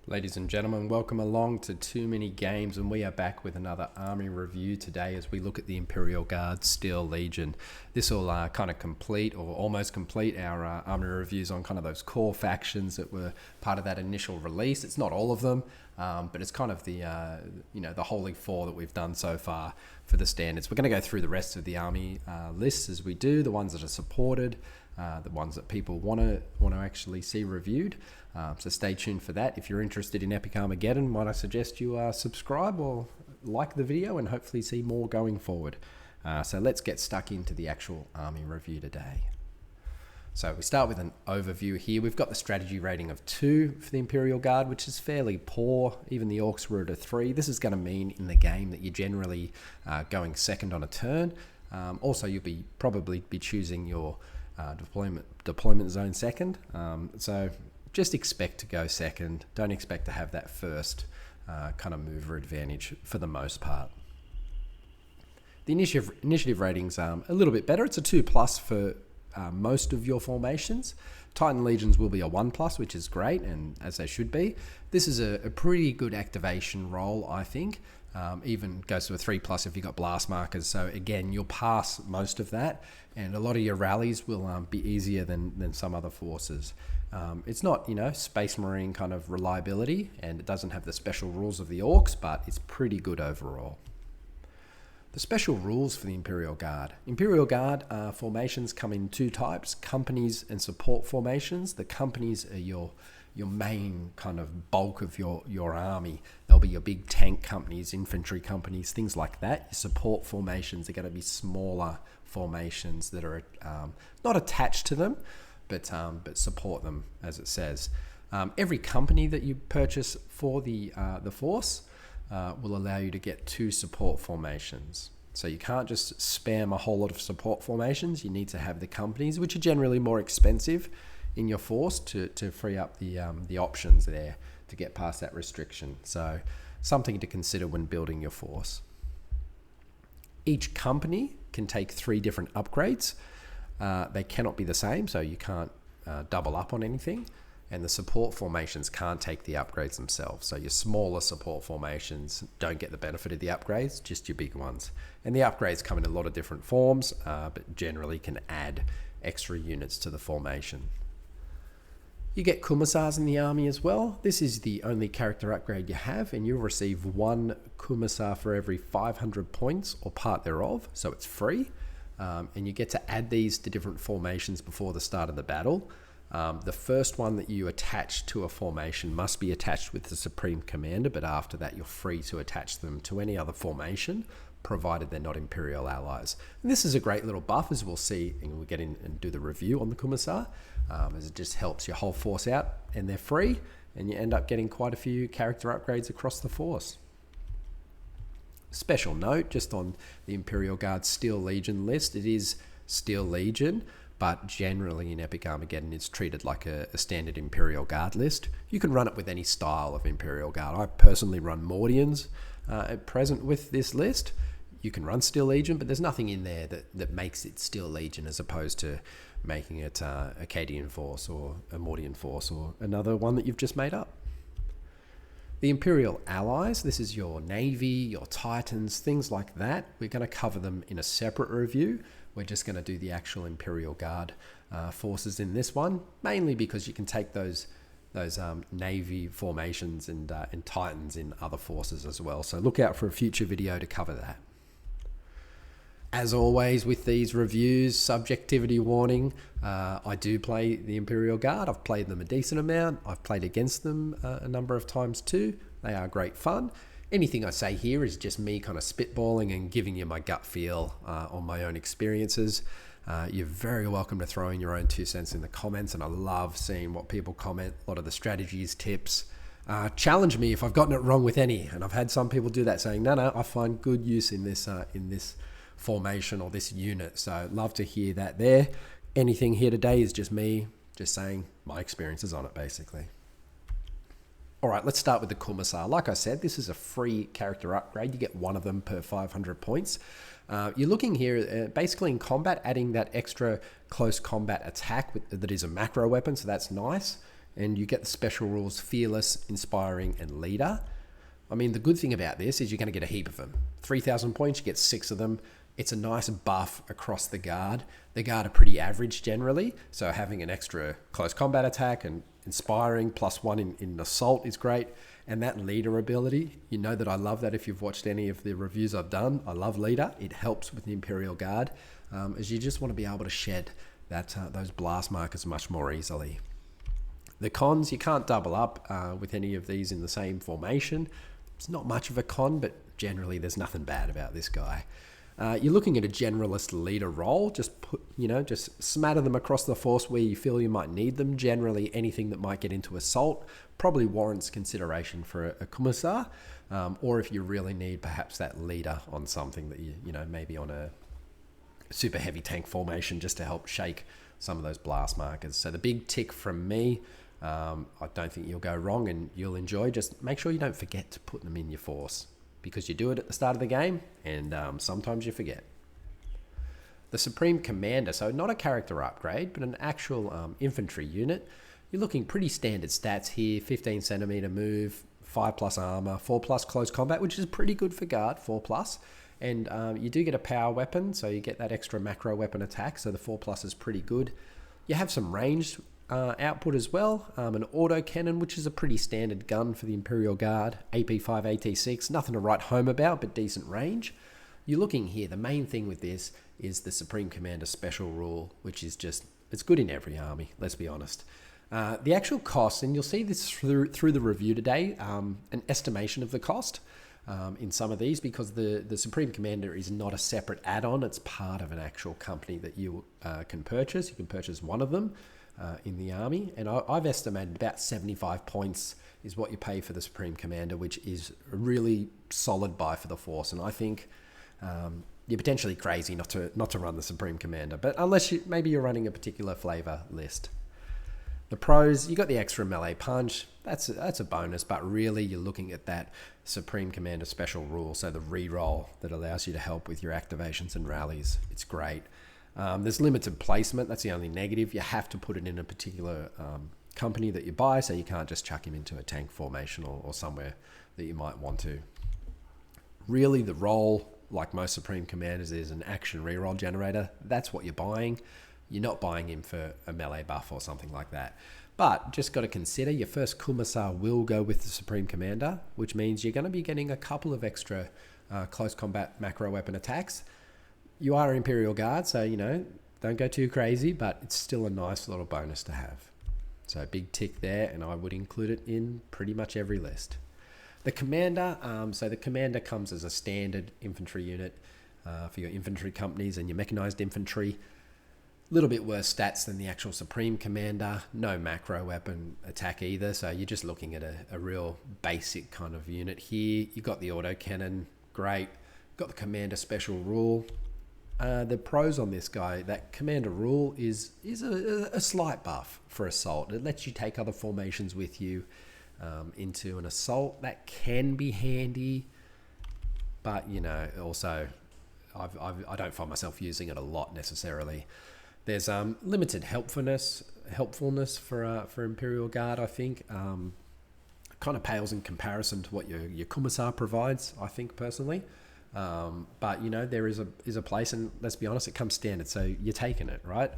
Ladies and gentlemen, welcome along to Too Many Games, and we are back with another army review today as we look at the Imperial Guard Steel Legion. This will kind of complete or almost complete our army reviews on kind of those core factions that were part of that initial release. It's not all of them, but it's kind of the the holy four that we've done so far for the standards. We're going to go through the rest of the army lists as we do, the ones that are supported, the ones that people want to actually see reviewed. So stay tuned for that. If you're interested in Epic Armageddon, might I suggest you subscribe or like the video and hopefully see more going forward. So let's get stuck into the actual army review today. So we start with an overview here. We've got the strategy rating of 2 for the Imperial Guard, which is fairly poor. Even the Orcs were at a 3. This is going to mean in the game that you're generally going second on a turn. Also, you'll probably be choosing your deployment zone second. So just expect to go second. Don't expect to have that first kind of mover advantage for the most part. The initiative rating's a little bit better. It's a 2+ for most of your formations. Titan Legions will be a 1+, which is great, and as they should be. This is a pretty good activation roll, I think. Even goes to a 3+ if you've got blast markers. So again, you'll pass most of that, and a lot of your rallies will be easier than some other forces. It's not, Space Marine kind of reliability, and it doesn't have the special rules of the Orcs, but it's pretty good overall. The special rules for the Imperial Guard. Imperial Guard formations come in 2 types, companies and support formations. The companies are your main kind of bulk of your army. They'll be your big tank companies, infantry companies, things like that. Your support formations are going to be smaller formations that are not attached to them, but support them, as it says. Every company that you purchase for the force will allow you to get 2 support formations. So you can't just spam a whole lot of support formations. You need to have the companies, which are generally more expensive in your force, to free up the options there to get past that restriction. So something to consider when building your force. Each company can take 3 different upgrades. They cannot be the same, so you can't double up on anything. And the support formations can't take the upgrades themselves. So your smaller support formations don't get the benefit of the upgrades, just your big ones. And the upgrades come in a lot of different forms, but generally can add extra units to the formation. You get Commissars in the army as well. This is the only character upgrade you have, and you'll receive 1 Commissar for every 500 points or part thereof, so it's free. And you get to add these to different formations before the start of the battle. The first one that you attach to a formation must be attached with the Supreme Commander, but after that you're free to attach them to any other formation, provided they're not Imperial allies. And this is a great little buff, as we'll see, and we'll get in and do the review on the Commissar, as it just helps your whole force out, and they're free, and you end up getting quite a few character upgrades across the force. Special note, just on the Imperial Guard Steel Legion list, it is Steel Legion, but generally in Epic Armageddon it's treated like a standard Imperial Guard list. You can run it with any style of Imperial Guard. I personally run Mordians at present with this list. You can run Steel Legion, but there's nothing in there that makes it Steel Legion as opposed to making it Acadian Force or a Mordian Force or another one that you've just made up. The Imperial Allies, this is your Navy, your Titans, things like that. We're going to cover them in a separate review. We're just going to do the actual Imperial Guard forces in this one, mainly because you can take those Navy formations and Titans in other forces as well. So look out for a future video to cover that. As always with these reviews, subjectivity warning. I do play the Imperial Guard. I've played them a decent amount. I've played against them a number of times too. They are great fun. Anything I say here is just me kind of spitballing and giving you my gut feel on my own experiences. You're very welcome to throw in your own 2 cents in the comments, and I love seeing what people comment, a lot of the strategies, tips. Challenge me if I've gotten it wrong with any, and I've had some people do that, saying, no, I find good use in this formation or this unit. So love to hear that there. Anything here today is just me just saying my experiences on it, basically. All right, let's start with the Commissar. Like I said, this is a free character upgrade. You get 1 of them per 500 points. You're looking here basically in combat, adding that extra close combat attack that is a macro weapon, so that's nice. and you get the special rules Fearless, Inspiring, and Leader. I mean, the good thing about this is you're going to get a heap of them. 3,000 points, you get 6 of them. It's a nice buff across the guard. The guard are pretty average generally, so having an extra close combat attack and inspiring +1 in assault is great. And that leader ability, you know that I love that if you've watched any of the reviews I've done. I love leader. It helps with the Imperial Guard, as you just want to be able to shed those blast markers much more easily. The cons, you can't double up with any of these in the same formation. It's not much of a con, but generally there's nothing bad about this guy. You're looking at a generalist leader role. Just just smatter them across the force where you feel you might need them. Generally, anything that might get into assault probably warrants consideration for a commissar, or if you really need perhaps that leader on something that you maybe on a super heavy tank formation just to help shake some of those blast markers. So the big tick from me. I don't think you'll go wrong and you'll enjoy. Just make sure you don't forget to put them in your force, because you do it at the start of the game and sometimes you forget. The Supreme Commander, so not a character upgrade, but an actual infantry unit. You're looking pretty standard stats here, 15 centimeter move, 5+ armor, 4+ close combat, which is pretty good for guard, 4+. And you do get a power weapon, so you get that extra macro weapon attack, so the 4+ is pretty good. You have some ranged output as well, an auto cannon, which is a pretty standard gun for the Imperial Guard, AP5, AT6, nothing to write home about, but decent range. You're looking here, the main thing with this is the Supreme Commander special rule, which is just, it's good in every army, let's be honest. The actual cost, and you'll see this through the review today, an estimation of the cost in some of these, because the Supreme Commander is not a separate add-on, it's part of an actual company that you can purchase. You can purchase one of them in the army, and I've estimated about 75 points is what you pay for the Supreme Commander, which is a really solid buy for the force. And I think you're potentially crazy not to run the Supreme Commander, but unless maybe you're running a particular flavor list. The pros, you got the extra melee punch, that's a bonus, but really you're looking at that Supreme Commander special rule, so the reroll that allows you to help with your activations and rallies. It's great. There's limited placement, that's the only negative. You have to put it in a particular company that you buy, so you can't just chuck him into a tank formation or somewhere that you might want to. Really, the role, like most Supreme Commanders, is an action reroll generator. That's what you're buying. You're not buying him for a melee buff or something like that. But just got to consider your first Commissar will go with the Supreme Commander, which means you're going to be getting a couple of extra close combat macro weapon attacks. You are an Imperial Guard, so, don't go too crazy, but it's still a nice little bonus to have. So big tick there, and I would include it in pretty much every list. The Commander, so the Commander comes as a standard infantry unit for your infantry companies and your mechanized infantry. A little bit worse stats than the actual Supreme Commander. No macro weapon attack either, so you're just looking at a real basic kind of unit here. You've got the autocannon, great. Got the Commander special rule. The pros on this guy, that Commander rule is a slight buff for assault. It lets you take other formations with you into an assault. That can be handy, but also I don't find myself using it a lot necessarily. There's limited helpfulness for Imperial Guard, I think. Kind of pales in comparison to what your Commissar provides, I think, personally. But there is a place, and let's be honest, it comes standard, so you're taking it, right?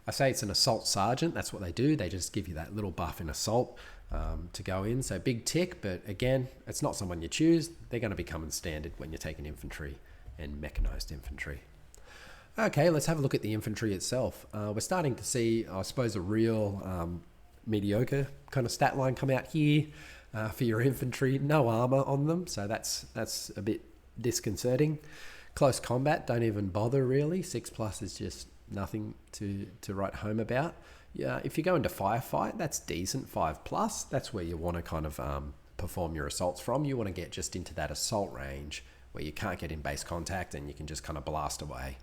I say it's an assault sergeant. That's what they do. They just give you that little buff in assault to go in. So big tick, but again, it's not someone you choose. They're going to be coming standard when you're taking infantry and mechanized infantry. Okay, let's have a look at the infantry itself. We're starting to see, I suppose, a real mediocre kind of stat line come out here for your infantry. No armor on them, so that's a bit disconcerting. Close combat, don't even bother really. 6+ is just nothing to write home about. Yeah, if you go into firefight, that's decent. 5+, that's where you want to kind of perform your assaults from. You want to get just into that assault range where you can't get in base contact and you can just kind of blast away.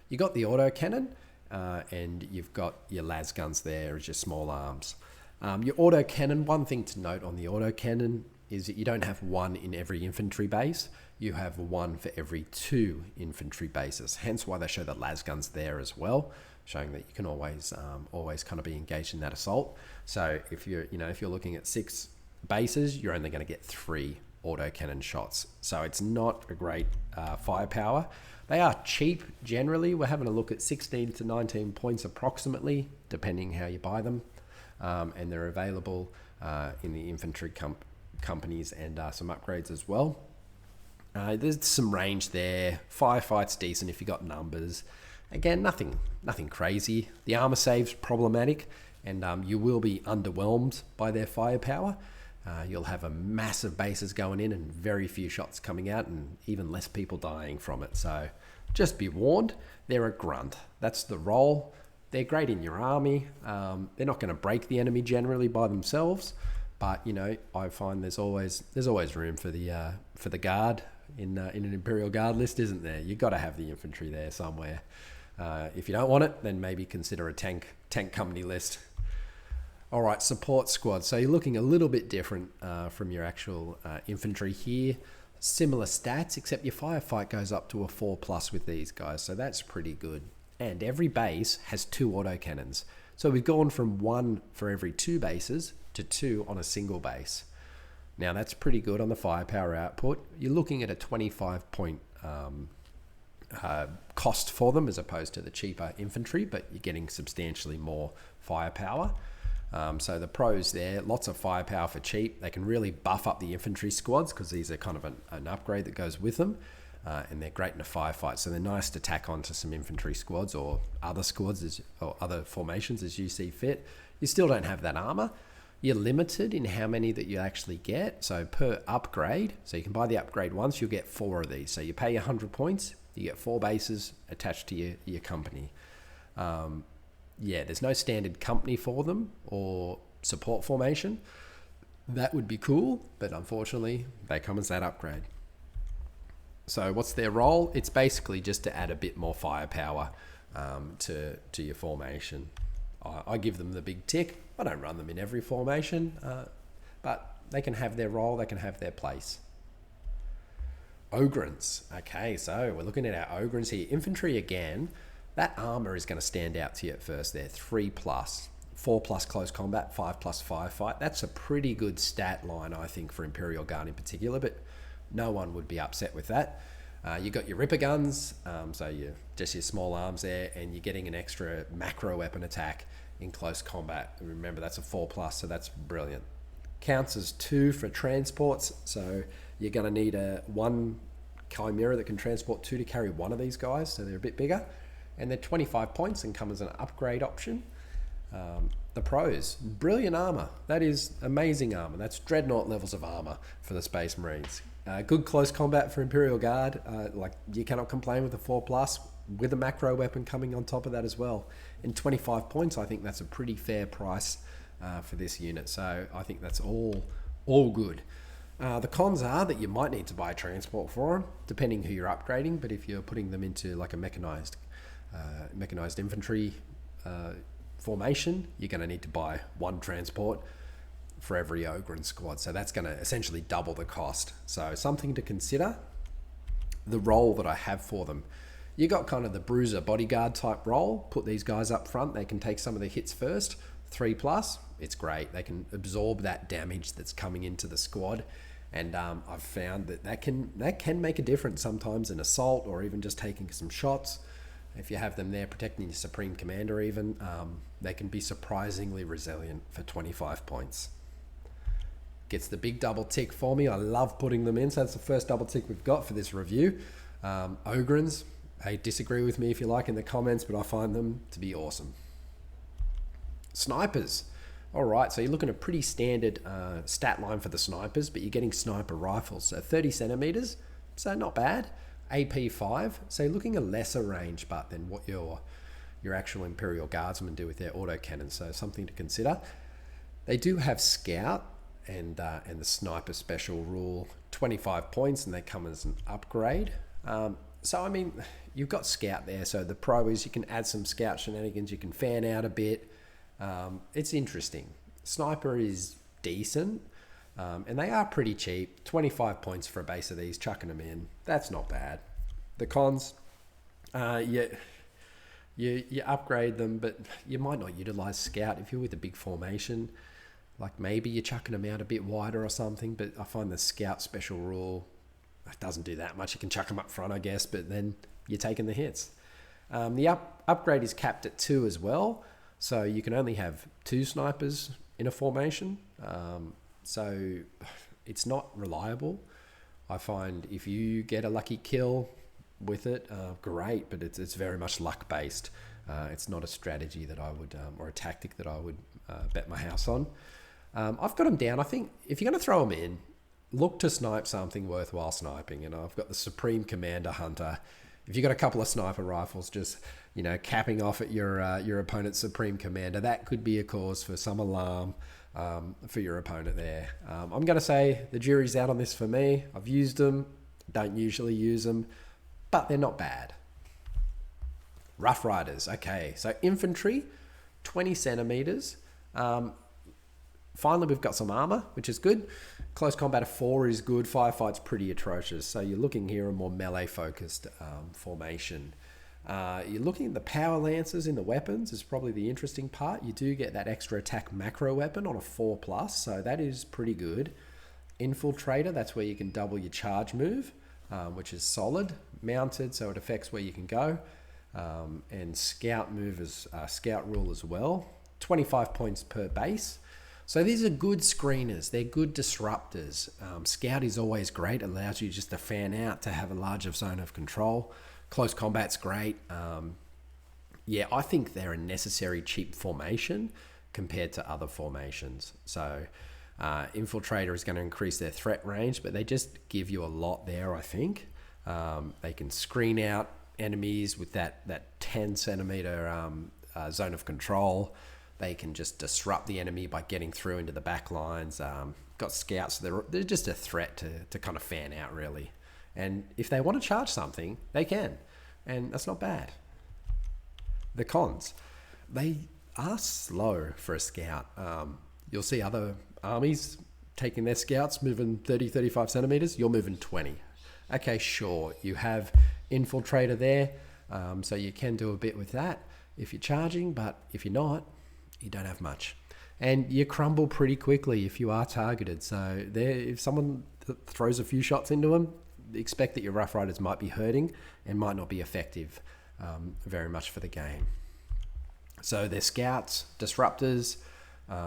You got the autocannon, and you've got your las guns there as your small arms. Your autocannon, one thing to note on the autocannon is that you don't have one in every infantry base. You have one for every 2 infantry bases, hence why they show the las guns there as well. showing that you can always kind of be engaged in that assault. So if you're looking at 6 bases, you're only going to get 3 autocannon shots. So it's not a great firepower. They are cheap generally. We're having a look at 16 to 19 points approximately, depending how you buy them. And they're available in the infantry companies and some upgrades as well. There's some range there. Firefight's decent if you got numbers. Again, nothing crazy. The armor save's problematic, and you will be underwhelmed by their firepower. You'll have a massive bases going in and very few shots coming out, and even less people dying from it. So just be warned, they're a grunt. That's the role. They're great in your army. They're not going to break the enemy generally by themselves, but I find there's always room for the guard in an Imperial Guard list, isn't there? You've got to have the infantry there somewhere. If you don't want it, then maybe consider a tank company list. All right, support squad. So you're looking a little bit different from your actual infantry here. Similar stats, except your firefight goes up to a 4+ with these guys. So that's pretty good. And every base has 2 autocannons. So we've gone from 1 for every 2 bases to 2 on a single base. Now that's pretty good on the firepower output. You're looking at a 25 point cost for them as opposed to the cheaper infantry, but you're getting substantially more firepower. So the pros there, lots of firepower for cheap. They can really buff up the infantry squads because these are kind of an upgrade that goes with them. And they're great in a firefight. So they're nice to tack onto some infantry squads or other squads or other formations as you see fit. You still don't have that armor. You're limited in how many that you actually get. So per upgrade, so you can buy the upgrade once, you'll get 4 of these. So you pay 100 points, you get 4 bases attached to your company. There's no standard company for them or support formation. That would be cool, but unfortunately, they come as that upgrade. So what's their role? It's basically just to add a bit more firepower to your formation. I give them the big tick. I don't run them in every formation, but they can have their role, they can have their place. Ogrins. Okay, so we're looking at our Ogrins here. Infantry again. That armor is going to stand out to you at first there. 3+, 4+ close combat, 5+ firefight. That's a pretty good stat line, I think, for Imperial Guard in particular, but no one would be upset with that. You got your Ripper guns, so you just your small arms there, and you're getting an extra macro weapon attack in close combat. Remember, that's a 4+, so that's brilliant. Counts as 2 for transports, so you're going to need a 1 Chimera that can transport 2 to carry 1 of these guys, so they're a bit bigger. And they're 25 points and come as an upgrade option. The pros, brilliant armor. That is amazing armor. That's dreadnought levels of armor for the Space Marines. Good close combat for Imperial Guard. You cannot complain with a 4+ with a macro weapon coming on top of that as well. And 25 points, I think that's a pretty fair price for this unit. So I think that's all good. The cons are that you might need to buy transport for them, depending who you're upgrading. But if you're putting them into like a mechanized infantry formation, you're going to need to buy 1 transport for every Ogren squad. So that's going to essentially double the cost. So something to consider. The role that I have for them. You got kind of the bruiser bodyguard type role. Put these guys up front. They can take some of the hits first. 3+, it's great. They can absorb that damage that's coming into the squad. And I've found that can make a difference sometimes in assault or even just taking some shots. If you have them there protecting your Supreme Commander even, they can be surprisingly resilient for 25 points. Gets the big double tick for me. I love putting them in. So that's the first double tick we've got for this review. Ogrins, hey, disagree with me if you like in the comments, but I find them to be awesome. Snipers. All right, so you're looking at a pretty standard stat line for the snipers, but you're getting sniper rifles. So 30 centimeters, so not bad. AP 5, so you're looking at a lesser range, but than what your actual Imperial Guardsmen do with their autocannons, so something to consider. They do have Scout and the Sniper Special rule, 25 points, and they come as an upgrade. So, I mean, you've got Scout there, so the pro is you can add some Scout shenanigans, you can fan out a bit. It's interesting. Sniper is decent. And they are pretty cheap. 25 points for a base of these, chucking them in. That's not bad. The cons, You upgrade them, but you might not utilize scout if you're with a big formation. Like maybe you're chucking them out a bit wider or something, but I find the scout special rule doesn't do that much. You can chuck them up front, I guess, but then you're taking the hits. The upgrade is capped at 2 as well, so you can only have 2 snipers in a formation. So it's not reliable. I find if you get a lucky kill with it, great, but it's very much luck based. It's not a strategy that I would, or a tactic that I would bet my house on. I've got them down. I think if you're going to throw them in, look to snipe something worthwhile sniping. I've got the Supreme Commander Hunter. If you've got a couple of sniper rifles just, capping off at your opponent's Supreme Commander, that could be a cause for some alarm for your opponent there. I'm going to say the jury's out on this for me. I've used them, don't usually use them, but they're not bad. Rough Riders. Okay, so infantry, 20 centimeters. Finally, we've got some armor, which is good. Close combat of 4 is good. Firefight's pretty atrocious. So you're looking here a more melee-focused formation. You're looking at the power lances in the weapons is probably the interesting part. You do get that extra attack macro weapon on a 4+, so that is pretty good. Infiltrator, that's where you can double your charge move, which is solid. Mounted, so it affects where you can go. And scout move is scout rule as well. 25 points per base. So these are good screeners. They're good disruptors. Scout is always great. It allows you just to fan out, to have a larger zone of control. Close combat's great. I think they're a necessary cheap formation compared to other formations. So Infiltrator is going to increase their threat range, but they just give you a lot there, I think. They can screen out enemies with that 10 centimeter zone of control. They can just disrupt the enemy by getting through into the back lines. Got scouts, they're just a threat to kind of fan out, really. And if they want to charge something, they can. And that's not bad. The cons. They are slow for a scout. You'll see other armies taking their scouts, moving 30, 35 centimeters. You're moving 20. Okay, sure. You have Infiltrator there, so you can do a bit with that if you're charging, but if you're not, you don't have much. And you crumble pretty quickly if you are targeted. So if someone throws a few shots into them, expect that your Rough Riders might be hurting and might not be effective very much for the game. So they're scouts, disruptors.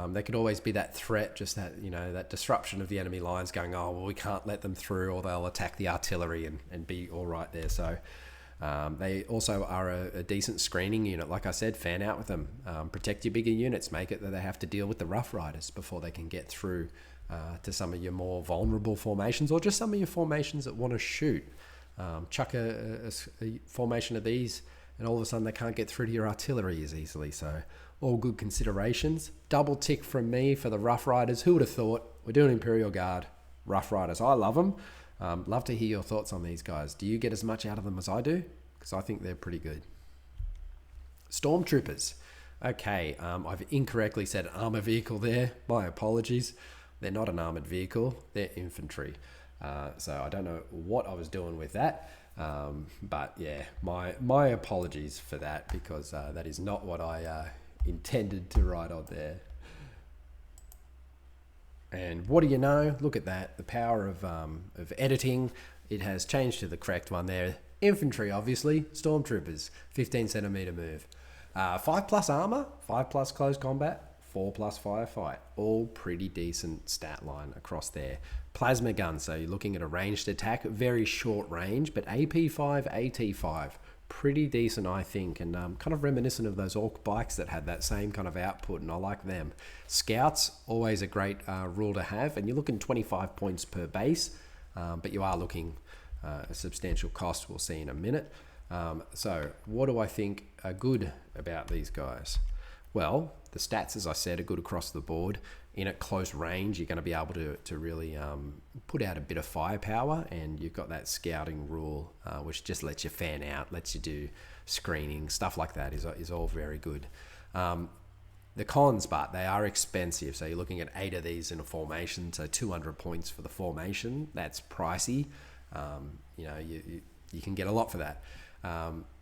They could always be that threat, just that disruption of the enemy lines going, oh, well, we can't let them through, or they'll attack the artillery and be all right there. So they also are a decent screening unit. Like I said, fan out with them. Protect your bigger units. Make it that they have to deal with the Rough Riders before they can get through to some of your more vulnerable formations, or just some of your formations that want to shoot. Chuck a formation of these, and all of a sudden they can't get through to your artillery as easily. So all good considerations. Double tick from me for the Rough Riders. Who would have thought? We're doing Imperial Guard, Rough Riders. I love them. Love to hear your thoughts on these guys. Do you get as much out of them as I do? Because I think they're pretty good. Stormtroopers. Okay, I've incorrectly said armor vehicle there. My apologies. They're not an armored vehicle. They're infantry. So I don't know what I was doing with that. But yeah, my apologies for that, because that is not what I intended to write on there. And what do you know? Look at that. The power of editing. It has changed to the correct one there. Infantry, obviously. Stormtroopers, 15 centimeter move. 5+ armor, 5+ close combat, 4+ firefight. All pretty decent stat line across there. Plasma gun, so you're looking at a ranged attack, very short range, but AP5, AT5, pretty decent, I think, and kind of reminiscent of those Orc bikes that had that same kind of output, and I like them. Scouts, always a great rule to have, and you're looking 25 points per base, but you are looking a substantial cost, we'll see in a minute. So what do I think are good about these guys? Well, the stats, as I said, are good across the board. In at close range, you're going to be able to really put out a bit of firepower, and you've got that scouting rule, which just lets you fan out, lets you do screening, stuff like that is all very good. The cons, but they are expensive. So you're looking at 8 of these in a formation, so 200 points for the formation. That's pricey. You can get a lot for that.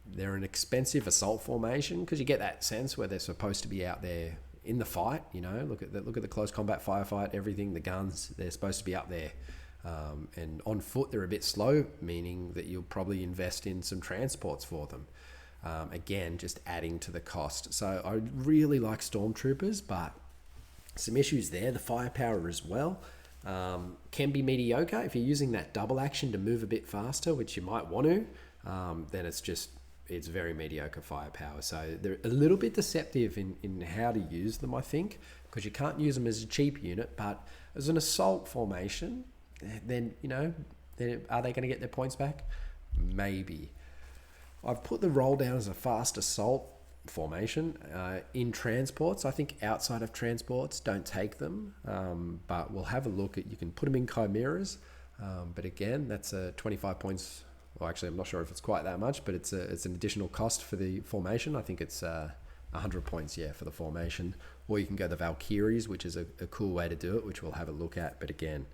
They're an expensive assault formation because you get that sense where they're supposed to be out there in the fight. Look at the close combat firefight, everything, the guns. They're supposed to be up there. And on foot, they're a bit slow, meaning that you'll probably invest in some transports for them. Again, just adding to the cost. So I really like Stormtroopers, but some issues there. The firepower as well can be mediocre. If you're using that double action to move a bit faster, which you might want to, then it's very mediocre firepower. So they're a little bit deceptive in how to use them, I think, because you can't use them as a cheap unit, but as an assault formation, then, are they going to get their points back? Maybe. I've put the roll down as a fast assault formation in transports. I think outside of transports, don't take them, but we'll have a look at, you can put them in chimeras, but again, that's 25 points. Well, actually, I'm not sure if it's quite that much, but it's an additional cost for the formation. I think it's 100 points, for the formation. Or you can go the Valkyries, which is a cool way to do it, which we'll have a look at. But again,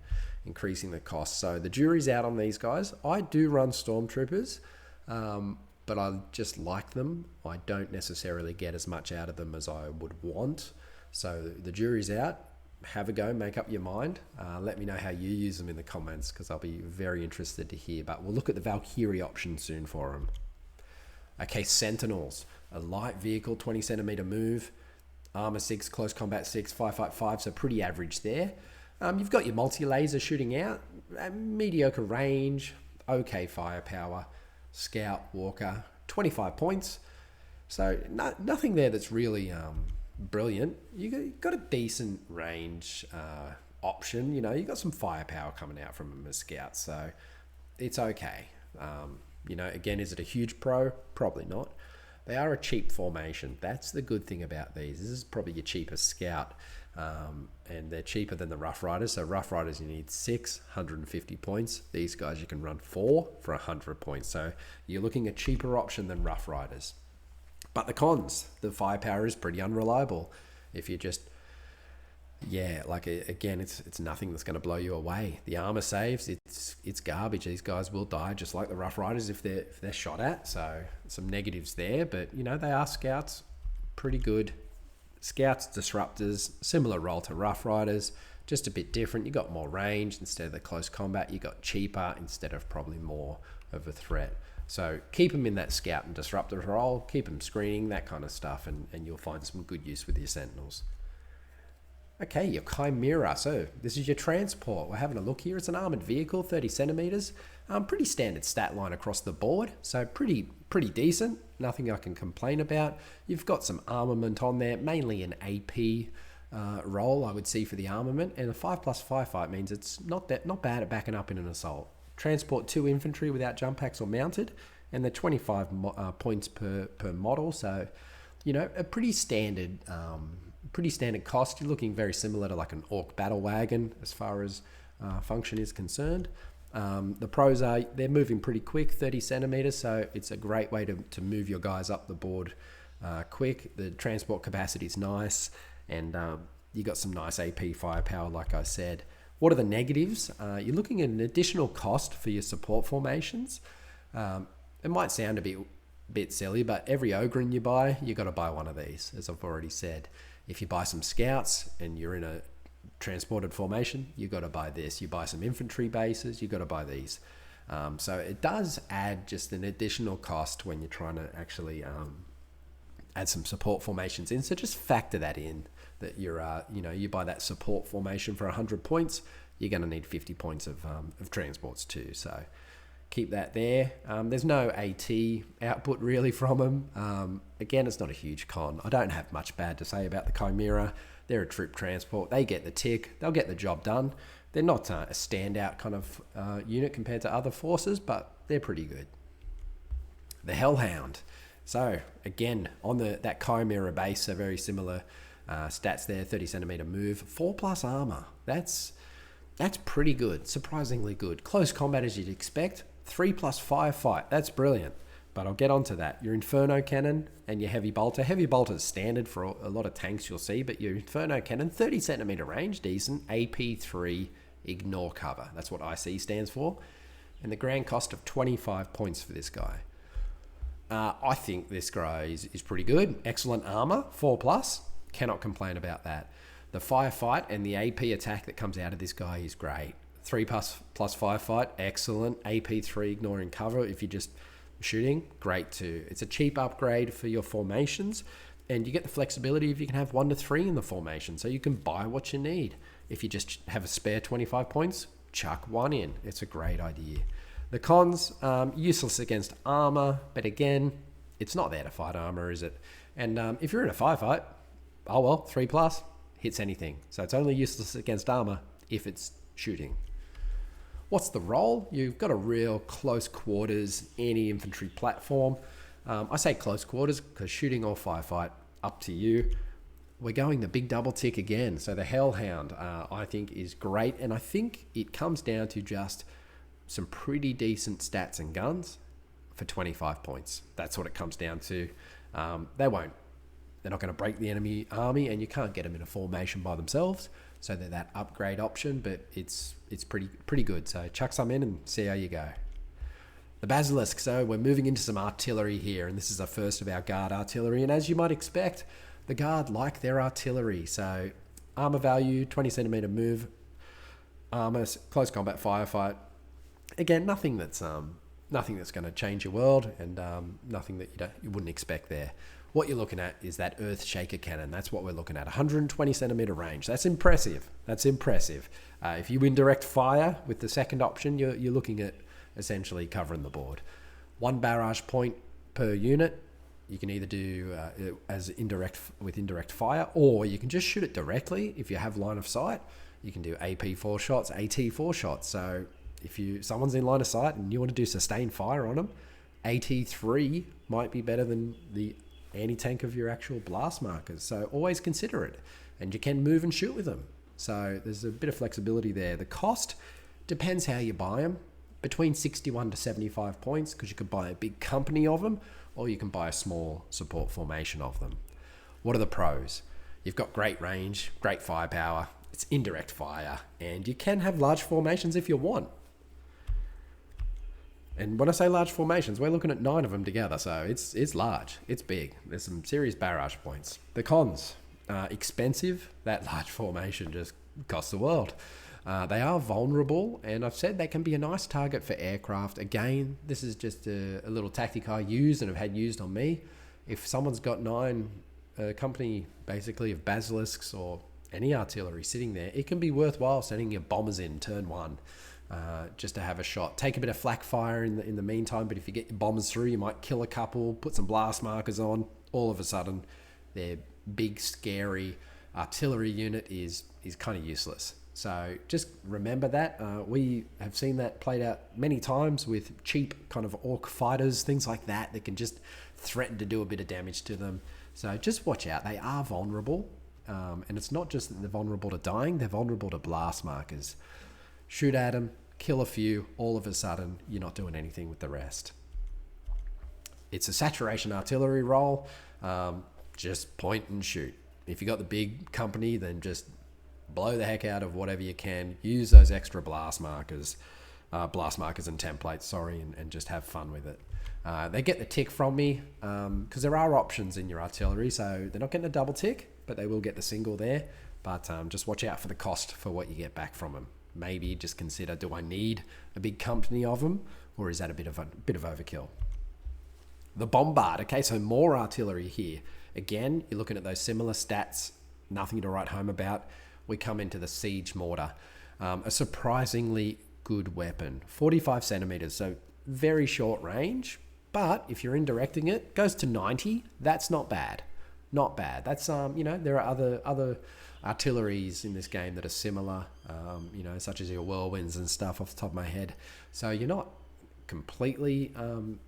increasing the cost. So the jury's out on these guys. I do run Stormtroopers, but I just like them. I don't necessarily get as much out of them as I would want. So the jury's out. Have a go, make up your mind. Let me know how you use them in the comments, because I'll be very interested to hear. But we'll look at the Valkyrie option soon for them. Okay, Sentinels. A light vehicle, 20 centimeter move, armor 6, close combat 6, firefight 5, so pretty average there. You've got your multi-laser shooting out, mediocre range, okay firepower, scout, walker, 25 points. So nothing there that's really brilliant. You got a decent range option. You got some firepower coming out from them as scouts, so it's okay. Again, is it a huge pro? Probably not. They are a cheap formation. That's the good thing about these. This is probably your cheapest scout, and they're cheaper than the Rough Riders. So Rough Riders, you need 150 points. These guys, you can run 4 for 100 points. So you're looking at a cheaper option than Rough Riders. But the cons, the firepower is pretty unreliable. If you just, again, it's nothing that's going to blow you away. The armor saves, it's garbage. These guys will die just like the Rough Riders if they're shot at. So some negatives there, but they are scouts, pretty good. Scouts, disruptors, similar role to Rough Riders, just a bit different. You got more range instead of the close combat. You got cheaper instead of probably more of a threat. So keep them in that scout and disruptor role, keep them screening, that kind of stuff, and you'll find some good use with your Sentinels. Okay, your Chimera. So this is your transport. We're having a look here. It's an armored vehicle, 30 centimeters. Pretty standard stat line across the board. So pretty decent. Nothing I can complain about. You've got some armament on there, mainly an AP role, I would see, for the armament. And a 5+ firefight means it's not bad at backing up in an assault. Transport 2 infantry without jump packs or mounted, and they're 25 points per model. So, a pretty standard cost. You're looking very similar to like an Orc battle wagon as far as function is concerned. The pros are they're moving pretty quick, 30 centimeters, so it's a great way to move your guys up the board quick. The transport capacity is nice, and you got some nice AP firepower, like I said. What are the negatives? You're looking at an additional cost for your support formations. It might sound a bit silly, but every Ogryn you buy, you got to buy one of these, as I've already said. If you buy some scouts and you're in a transported formation, you got to buy this. You buy some infantry bases, you got to buy these. So it does add just an additional cost when you're trying to actually add some support formations in. So just factor that in, that you buy that support formation for 100 points, you're going to need 50 points of transports too. So keep that there. There's no AT output really from them. Again, it's not a huge con. I don't have much bad to say about the Chimera. They're a troop transport. They get the tick. They'll get the job done. They're not a standout kind of unit compared to other forces, but they're pretty good. The Hellhound. So again, on that Chimera base, so very similar stats there. 30 centimeter move, 4+ armor. That's pretty good. Surprisingly good. Close combat as you'd expect. 3+ firefight. That's brilliant. But I'll get onto that. Your Inferno Cannon and your Heavy Bolter. Heavy Bolter is standard for a lot of tanks you'll see, but your Inferno Cannon, 30 centimeter range, decent. AP3, ignore cover. That's what IC stands for. And the grand cost of 25 points for this guy. I think this guy is pretty good. Excellent armor, 4+. Cannot complain about that. The firefight and the AP attack that comes out of this guy is great. 3+ firefight, excellent. AP 3 ignoring cover if you're just shooting, great too. It's a cheap upgrade for your formations, and you get the flexibility if you can have 1 to 3 in the formation, so you can buy what you need. If you just have a spare 25 points, chuck 1 in. It's a great idea. The cons, useless against armor, but again, it's not there to fight armor, is it? And if you're in a firefight, oh well, 3+, hits anything. So it's only useless against armor if it's shooting. What's the role? You've got a real close quarters, any infantry platform. I say close quarters because shooting or firefight, up to you. We're going the big double tick again. So the Hellhound, I think, is great. And I think it comes down to just some pretty decent stats and guns for 25 points. That's what it comes down to. They're not going to break the enemy army, and you can't get them in a formation by themselves. So they're that upgrade option, but it's pretty good. So chuck some in and see how you go. The Basilisk. So we're moving into some artillery here, and this is the first of our guard artillery. And as you might expect, the guard like their artillery. So armor value, 20 centimeter move, armor, close combat firefight. Again, nothing that's going to change your world, and nothing that you wouldn't expect there. What you're looking at is that Earth Shaker cannon. That's what we're looking at. 120 centimeter range. That's impressive. If you indirect fire with the second option, you're looking at essentially covering the board. 1 barrage point per unit. You can either do as indirect fire, or you can just shoot it directly. If you have line of sight, you can do AP 4 shots, AT 4 shots. So if someone's in line of sight and you want to do sustained fire on them, AT 3 might be better than the anti-tank of your actual blast markers. So always consider it, and you can move and shoot with them. So there's a bit of flexibility there. The cost depends how you buy them, between 61 to 75 points, because you could buy a big company of them, or you can buy a small support formation of them. What are the pros? You've got great range, great firepower, it's indirect fire, and you can have large formations if you want. And when I say large formations, we're looking at 9 of them together, so it's large, it's big. There's some serious barrage points. The cons, expensive. That large formation just costs the world. They are vulnerable, and I've said they can be a nice target for aircraft. Again, this is just a little tactic I use and have had used on me. If someone's got 9 company basically of basilisks or any artillery sitting there, it can be worthwhile sending your bombers in turn 1. Just to have a shot. Take a bit of flak fire in the meantime, but if you get your bombers through, you might kill a couple, put some blast markers on. All of a sudden, their big, scary artillery unit is kind of useless. So just remember that. We have seen that played out many times with cheap kind of orc fighters, things like that can just threaten to do a bit of damage to them. So just watch out. They are vulnerable, and it's not just that they're vulnerable to dying, they're vulnerable to blast markers. Shoot at them, kill a few, all of a sudden, you're not doing anything with the rest. It's a saturation artillery role. Just point and shoot. If you got the big company, then just blow the heck out of whatever you can. Use those extra blast markers and templates, and just have fun with it. They get the tick from me because there are options in your artillery, so they're not getting a double tick, but they will get the single there. But just watch out for the cost for what you get back from them. Maybe just consider, do I need a big company of them, or is that a bit of overkill? The Bombard. Okay, so more artillery here. Again, you're looking at those similar stats, nothing to write home about. We come into the Siege Mortar, a surprisingly good weapon, 45 centimeters, so very short range, but if you're indirecting it, goes to 90. That's not bad. That's there are other artilleries in this game that are similar, such as your whirlwinds and stuff off the top of my head. So you're not completely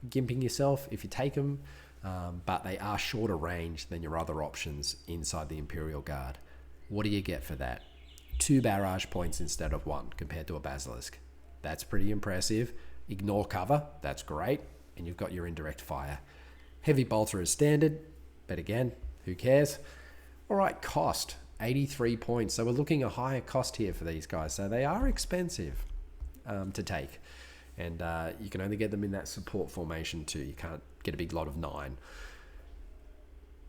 gimping yourself if you take them, but they are shorter range than your other options inside the Imperial Guard. What do you get for that? 2 barrage points instead of 1 compared to a Basilisk. That's pretty impressive. Ignore cover, that's great, and you've got your indirect fire. Heavy bolter is standard, but again, who cares? All right, cost, 83 points. So we're looking at a higher cost here for these guys. So they are expensive to take. And you can only get them in that support formation too. You can't get a big lot of 9.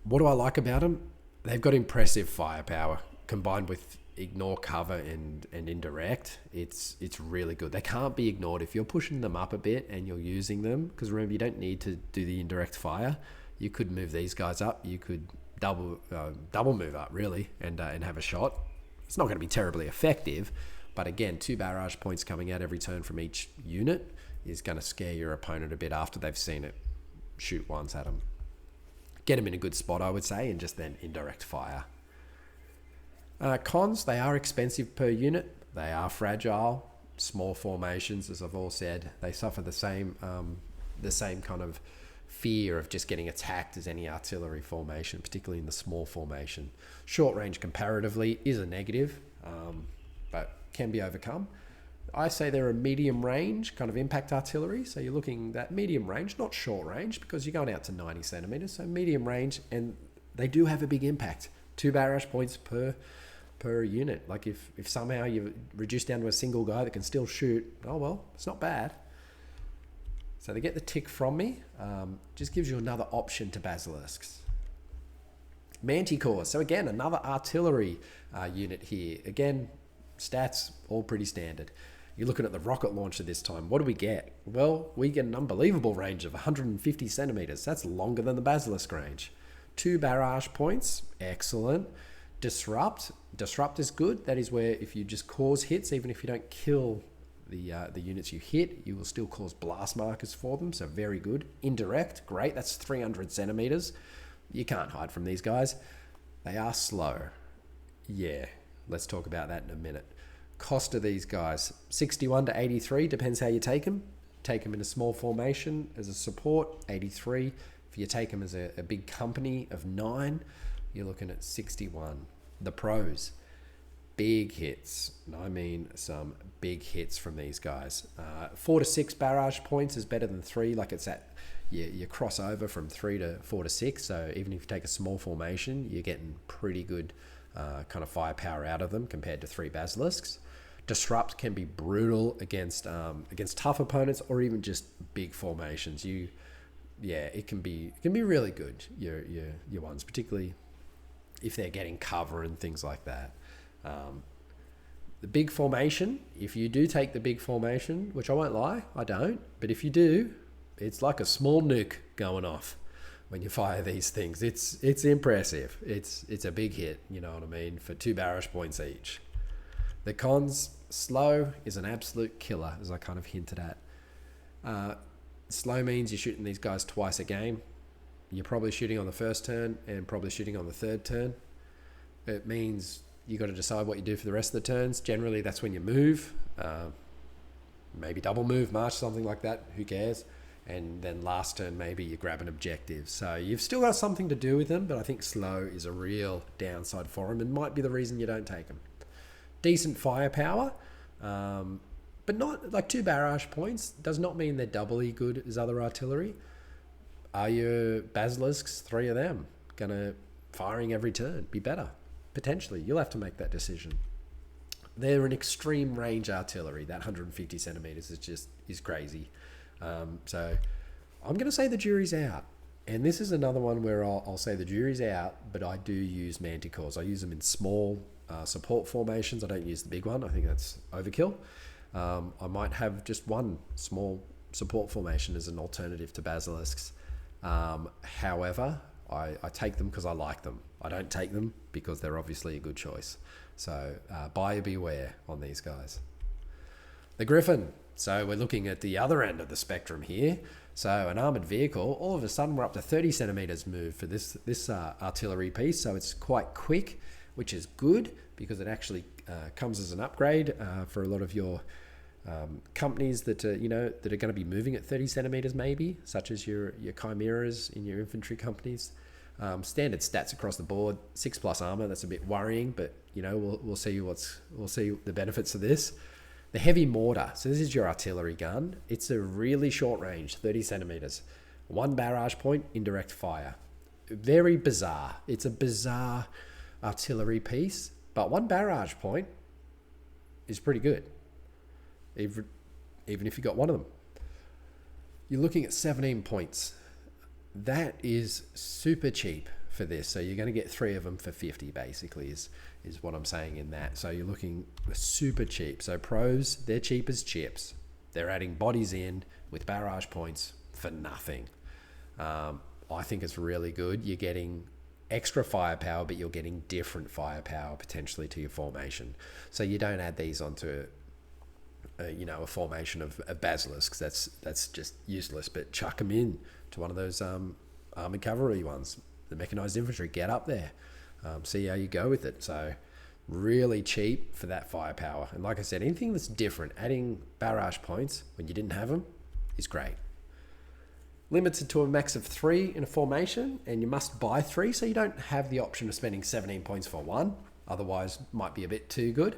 What do I like about them? They've got impressive firepower combined with ignore cover and indirect. It's really good. They can't be ignored. If you're pushing them up a bit and you're using them, because remember, you don't need to do the indirect fire. You could move these guys up. You could double move up really and have a shot. It's not going to be terribly effective, but again, 2 barrage points coming out every turn from each unit is going to scare your opponent a bit after they've seen it shoot once at them. Get them in a good spot, I would say, and just then indirect fire. Cons, they are expensive per unit. They are fragile. Small formations, as I've all said, they suffer the same kind of fear of just getting attacked as any artillery formation, particularly in the small formation. Short range comparatively is a negative, but can be overcome. I say they're a medium range kind of impact artillery. So you're looking at medium range, not short range, because you're going out to 90 centimeters. So medium range, and they do have a big impact. 2 barrage points per unit. Like if somehow you reduce down to a single guy that can still shoot, oh well, it's not bad. So they get the tick from me. Just gives you another option to basilisks. Manticores. So again, another artillery unit here. Again, stats all pretty standard. You're looking at the rocket launcher this time. What do we get? Well, we get an unbelievable range of 150 centimeters. That's longer than the basilisk range. 2 barrage points. Excellent. Disrupt. Disrupt is good. That is where if you just cause hits, even if you don't kill the units you hit, you will still cause blast markers for them. So very good. Indirect. Great. That's 300 centimeters. You can't hide from these guys. They are slow. Yeah. Let's talk about that in a minute. Cost of these guys, 61 to 83, depends how you take them. Take them in a small formation as a support, 83. If you take them as a big company of 9, you're looking at 61. The pros, big hits. I mean, some big hits from these guys. 4 to 6 barrage points is better than 3. Like it's at, you cross over from 3 to 4 to 6. So even if you take a small formation, you're getting pretty good kind of firepower out of them compared to 3 basilisks. Disrupt can be brutal against tough opponents or even just big formations. It can be really good. Your ones, particularly if they're getting cover and things like that. The big formation, if you do take the big formation, which I won't lie, I don't, but if you do, it's like a small nuke going off when you fire these things. It's impressive. It's a big hit, you know what I mean, for 2 barrage points each. The cons, slow is an absolute killer, as I kind of hinted at. Slow means you're shooting these guys twice a game. You're probably shooting on the first turn and probably shooting on the third turn. It means you got to decide what you do for the rest of the turns. Generally, that's when you move. Maybe double move, march, something like that. Who cares? And then last turn, maybe you grab an objective. So you've still got something to do with them, but I think slow is a real downside for them and might be the reason you don't take them. Decent firepower, but not like 2 barrage points does not mean they're doubly good as other artillery. Are your basilisks, 3 of them, gonna firing every turn be better? Potentially, you'll have to make that decision. They're an extreme range artillery. That 150 centimeters is crazy. So I'm going to say the jury's out. And this is another one where I'll say the jury's out, but I do use manticores. I use them in small support formations. I don't use the big one. I think that's overkill. I might have just one small support formation as an alternative to basilisks. However, I take them because I like them. I don't take them because they're obviously a good choice. So buyer beware on these guys. The Griffin. So we're looking at the other end of the spectrum here. So an armoured vehicle, all of a sudden we're up to 30 centimetres move for this artillery piece. So it's quite quick, which is good because it actually comes as an upgrade for a lot of your companies that are going to be moving at 30 centimetres maybe, such as your chimeras in your infantry companies. Standard stats across the board, 6+ armour. That's a bit worrying, but we'll see the benefits of this. The heavy mortar. So this is your artillery gun. It's a really short range, 30 centimetres. 1 barrage point, indirect fire. Very bizarre. It's a bizarre artillery piece, but 1 barrage point is pretty good. even if you got one of them. You're looking at 17 points. That is super cheap for this. So you're going to get 3 of them for 50 basically is what I'm saying in that. So you're looking super cheap. So pros, they're cheap as chips. They're adding bodies in with barrage points for nothing. I think it's really good. You're getting extra firepower, but you're getting different firepower potentially to your formation. So you don't add these onto a formation of basilisks. That's just useless. But chuck them in to one of those armored cavalry ones, the mechanized infantry. Get up there, see how you go with it. So really cheap for that firepower. And like I said, anything that's different, adding barrage points when you didn't have them is great. Limited to a max of 3 in a formation, and you must buy 3, so you don't have the option of spending 17 points for 1. Otherwise, might be a bit too good.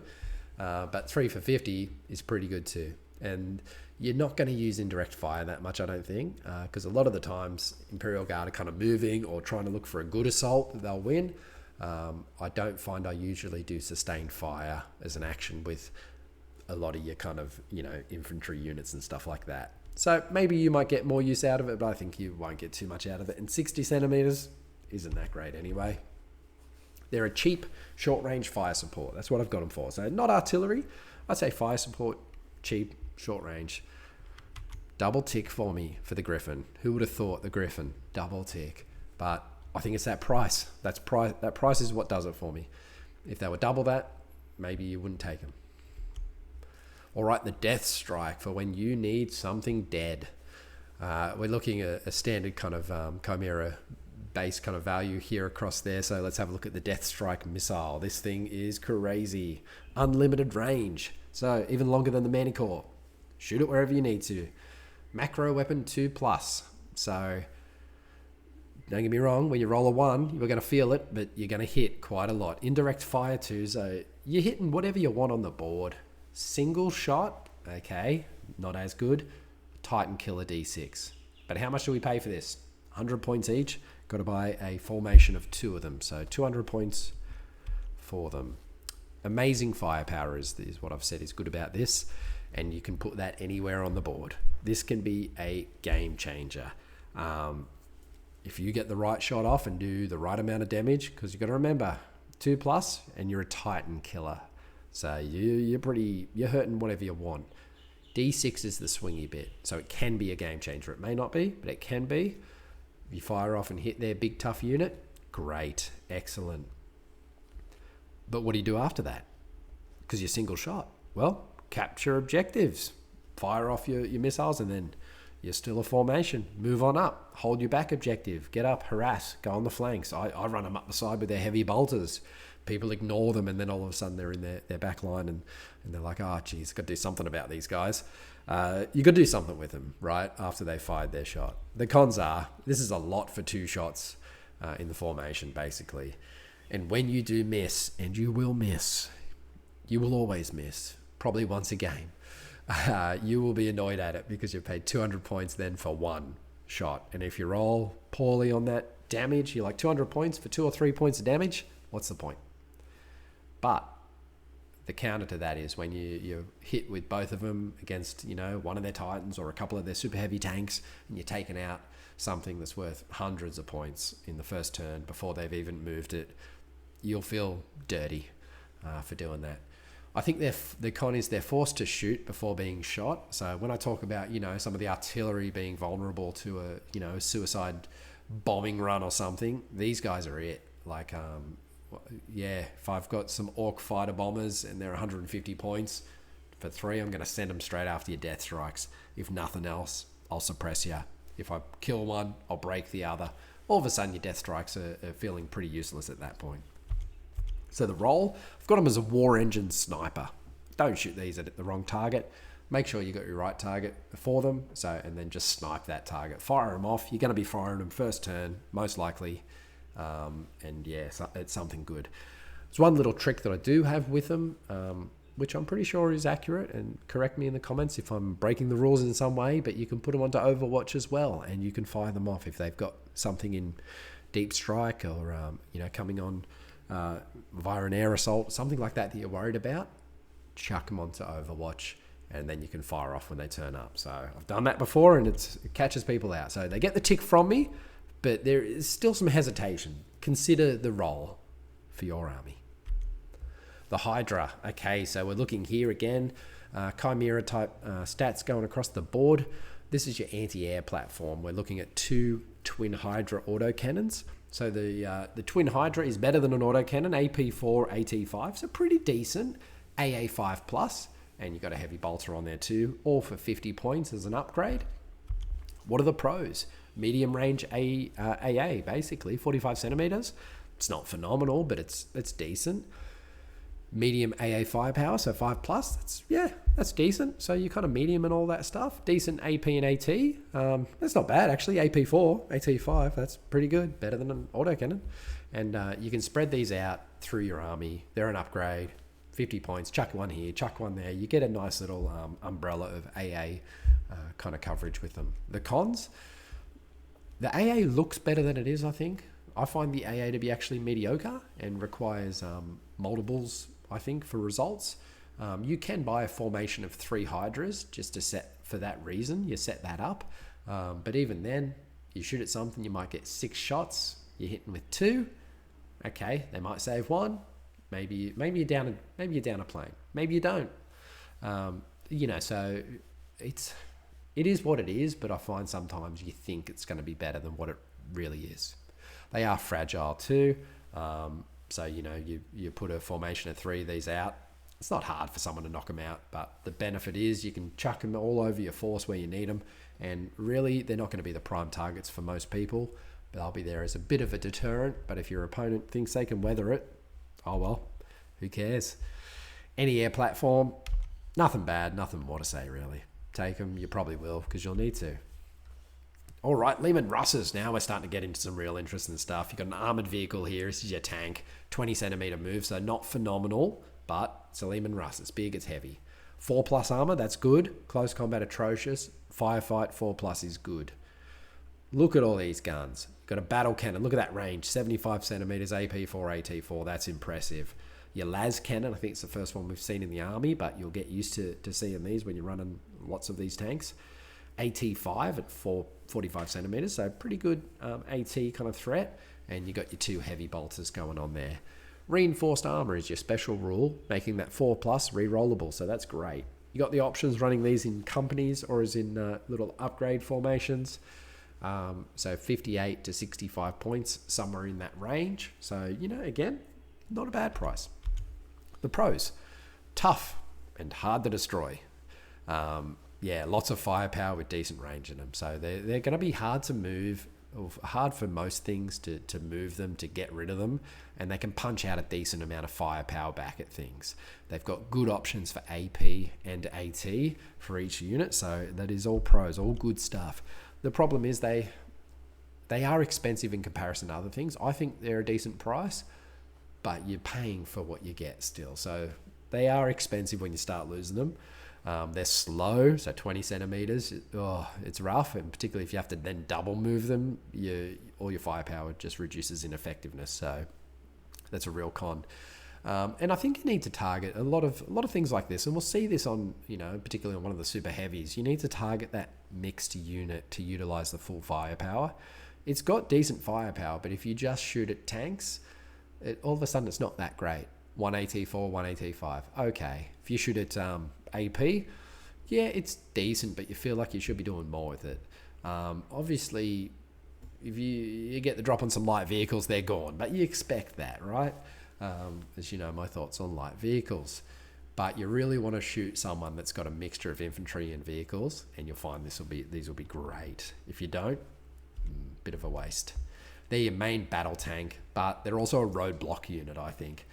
But 3 for 50 is pretty good too. And you're not going to use indirect fire that much, I don't think, because a lot of the times Imperial Guard are kind of moving or trying to look for a good assault that they'll win. I don't find I usually do sustained fire as an action with a lot of your kind of, infantry units and stuff like that. So maybe you might get more use out of it, but I think you won't get too much out of it. And 60 centimeters isn't that great anyway. They're a cheap short-range fire support. That's what I've got them for. So not artillery. I'd say fire support, cheap, short-range. Double tick for me for the Griffin. Who would have thought the Griffin? Double tick. But I think it's that price. That price is what does it for me. If they were double that, maybe you wouldn't take them. All right, the Death Strike for when you need something dead. We're looking at a standard kind of Chimera base kind of value here across there. So let's have a look at the Death Strike missile. This thing is crazy. Unlimited range. So even longer than the Manicore. Shoot it wherever you need to. Macro weapon 2+. So don't get me wrong, when you roll a 1, you're going to feel it, but you're going to hit quite a lot. Indirect fire too. So you're hitting whatever you want on the board. Single shot, okay, not as good. Titan Killer D6. But how much do we pay for this? 100 points each. Got to buy a formation of 2 of them. So 200 points for them. Amazing firepower is what I've said is good about this. And you can put that anywhere on the board. This can be a game changer. If you get the right shot off and do the right amount of damage, because you've got to remember, 2+ and you're a Titan Killer. So you're hurting whatever you want. D6 is the swingy bit. So it can be a game changer. It may not be, but it can be. If you fire off and hit their big tough unit, great, excellent. But what do you do after that? Because you're single shot. Well, capture objectives. Fire off your missiles and then you're still a formation. Move on up. Hold your back objective. Get up, harass, go on the flanks. I run them up the side with their heavy bolters. People ignore them, and then all of a sudden they're in their back line, and they're like, oh, geez, got to do something about these guys. You got to do something with them, right, after they fired their shot. The cons are, this is a lot for 2 shots in the formation, basically. And when you do miss, and you will miss, you will always miss, probably once a game, you will be annoyed at it because you've paid 200 points then for 1 shot. And if you roll poorly on that damage, you're like 200 points for 2 or 3 points of damage, what's the point? But the counter to that is when you hit with both of them against, one of their Titans or a couple of their super heavy tanks, and you're taking out something that's worth hundreds of points in the first turn before they've even moved it, you'll feel dirty for doing that. I think the con is they're forced to shoot before being shot. So when I talk about, some of the artillery being vulnerable to a suicide bombing run or something, these guys are it. Like, if I've got some Orc fighter bombers and they're 150 points for 3, I'm going to send them straight after your Death Strikes. If nothing else, I'll suppress you. If I kill one, I'll break the other. All of a sudden, your Death Strikes are feeling pretty useless at that point. So the role, I've got them as a War Engine Sniper. Don't shoot these at the wrong target. Make sure you got your right target for them. And then just snipe that target. Fire them off. You're going to be firing them first turn, most likely. It's something good. There's one little trick that I do have with them, which I'm pretty sure is accurate, and correct me in the comments if I'm breaking the rules in some way, but you can put them onto Overwatch as well, and you can fire them off if they've got something in Deep Strike or, coming on via an air assault, something like that you're worried about. Chuck them onto Overwatch and then you can fire off when they turn up. So I've done that before, and it catches people out. So they get the tick from me, but there is still some hesitation. Consider the role for your army. The Hydra. Okay, so we're looking here again. Chimera type stats going across the board. This is your anti-air platform. We're looking at 2 twin Hydra autocannons. So the twin Hydra is better than an autocannon, AP4, AT5, so pretty decent. AA5 plus, and you've got a heavy bolter on there too, all for 50 points as an upgrade. What are the pros? Medium range AA, basically 45 centimeters. It's not phenomenal, but it's decent. Medium AA firepower, so 5 plus. That's decent. So you're kind of medium and all that stuff. Decent AP and AT. That's not bad actually. AP4, AT5. That's pretty good. Better than an autocannon. And you can spread these out through your army. They're an upgrade. 50 points. Chuck one here. Chuck one there. You get a nice little umbrella of AA kind of coverage with them. The cons. The AA looks better than it is. I think. I find the AA to be actually mediocre and requires multiples, I think, for results. You can buy a formation of 3 Hydras just to set for that reason. You set that up. But even then, you shoot at something, you might get 6 shots. You're hitting with 2. Okay, they might save 1. Maybe you're down a plane. Maybe you don't. So it is what it is, but I find sometimes you think it's going to be better than what it really is. They are fragile too. So, you put a formation of 3 of these out. It's not hard for someone to knock them out, but the benefit is you can chuck them all over your force where you need them. And really, they're not going to be the prime targets for most people. But they'll be there as a bit of a deterrent. But if your opponent thinks they can weather it, oh well, who cares? Any air platform, nothing bad, nothing more to say really. Take them, you probably will, because you'll need to. All right, Lehman Russes. Now we're starting to get into some real interesting stuff. You've got an armored vehicle here. This is your tank. 20 centimeter move, so not phenomenal, but it's a Lehman Russ. It's big, it's heavy. 4 plus armor, that's good. Close combat, atrocious. Firefight, 4 plus is good. Look at all these guns. You've got a battle cannon. Look at that range. 75 centimeters, AP4, AT4. That's impressive. Your las cannon, I think it's the first one we've seen in the army, but you'll get used to seeing these when you're running lots of these tanks. AT5 at 45 centimeters, so pretty good AT kind of threat. And you got your 2 heavy bolters going on there. Reinforced armor is your special rule, making that 4 plus re-rollable, so that's great. You got the options running these in companies or as in little upgrade formations. So 58 to 65 points, somewhere in that range. So, again, not a bad price. The pros, tough and hard to destroy. Lots of firepower with decent range in them. So they're going to be hard to move, or hard for most things to move them, to get rid of them. And they can punch out a decent amount of firepower back at things. They've got good options for AP and AT for each unit. So that is all pros, all good stuff. The problem is they are expensive in comparison to other things. I think they're a decent price, but you're paying for what you get still. So they are expensive when you start losing them. They're slow, so 20 centimeters. It's rough, and particularly if you have to then double move them, all your firepower just reduces in effectiveness. So that's a real con. And I think you need to target a lot of things like this, and we'll see this on, particularly on one of the super heavies. You need to target that mixed unit to utilize the full firepower. It's got decent firepower, but if you just shoot at tanks, all of a sudden it's not that great. 1 AT4, 1 AT5. Okay. If you shoot at AP, yeah, it's decent, but you feel like you should be doing more with it. Obviously, if you get the drop on some light vehicles, they're gone, but you expect that, right? As you know, my thoughts on light vehicles. But you really want to shoot someone that's got a mixture of infantry and vehicles, and you'll find these will be great. If you don't, bit of a waste. They're your main battle tank, but they're also a roadblock unit, I think.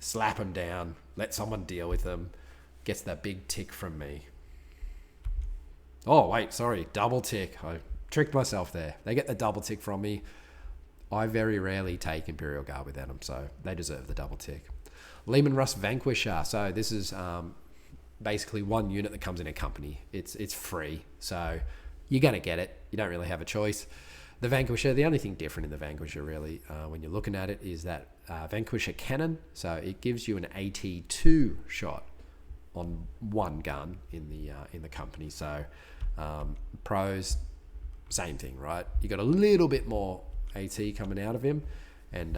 Slap them down, let someone deal with them. Gets that big tick from me. Oh, wait, sorry, double tick. I tricked myself there. They get the double tick from me. I very rarely take Imperial Guard without them, so they deserve the double tick. Lehman Russ Vanquisher. So this is basically one unit that comes in a company. It's free, so you're going to get it. You don't really have a choice. The Vanquisher, the only thing different in the Vanquisher really, when you're looking at it, is that Vanquisher cannon. So it gives you an AT2 shot on one gun in the company. So pros, same thing, right? You got a little bit more AT coming out of him, and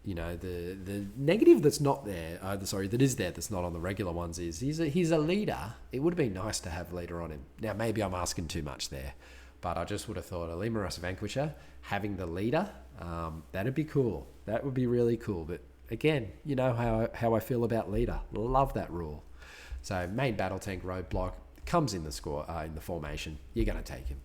the negative that's not there, that is there, that's not on the regular ones, is he's a leader. It would have been nice to have leader on him. Now maybe I'm asking too much there, but I just would have thought a Limaras Vanquisher having the leader, that'd be cool. That would be really cool. But again, you know how I feel about leader. Love that rule. So main battle tank roadblock comes in the score in the formation. You're going to take him.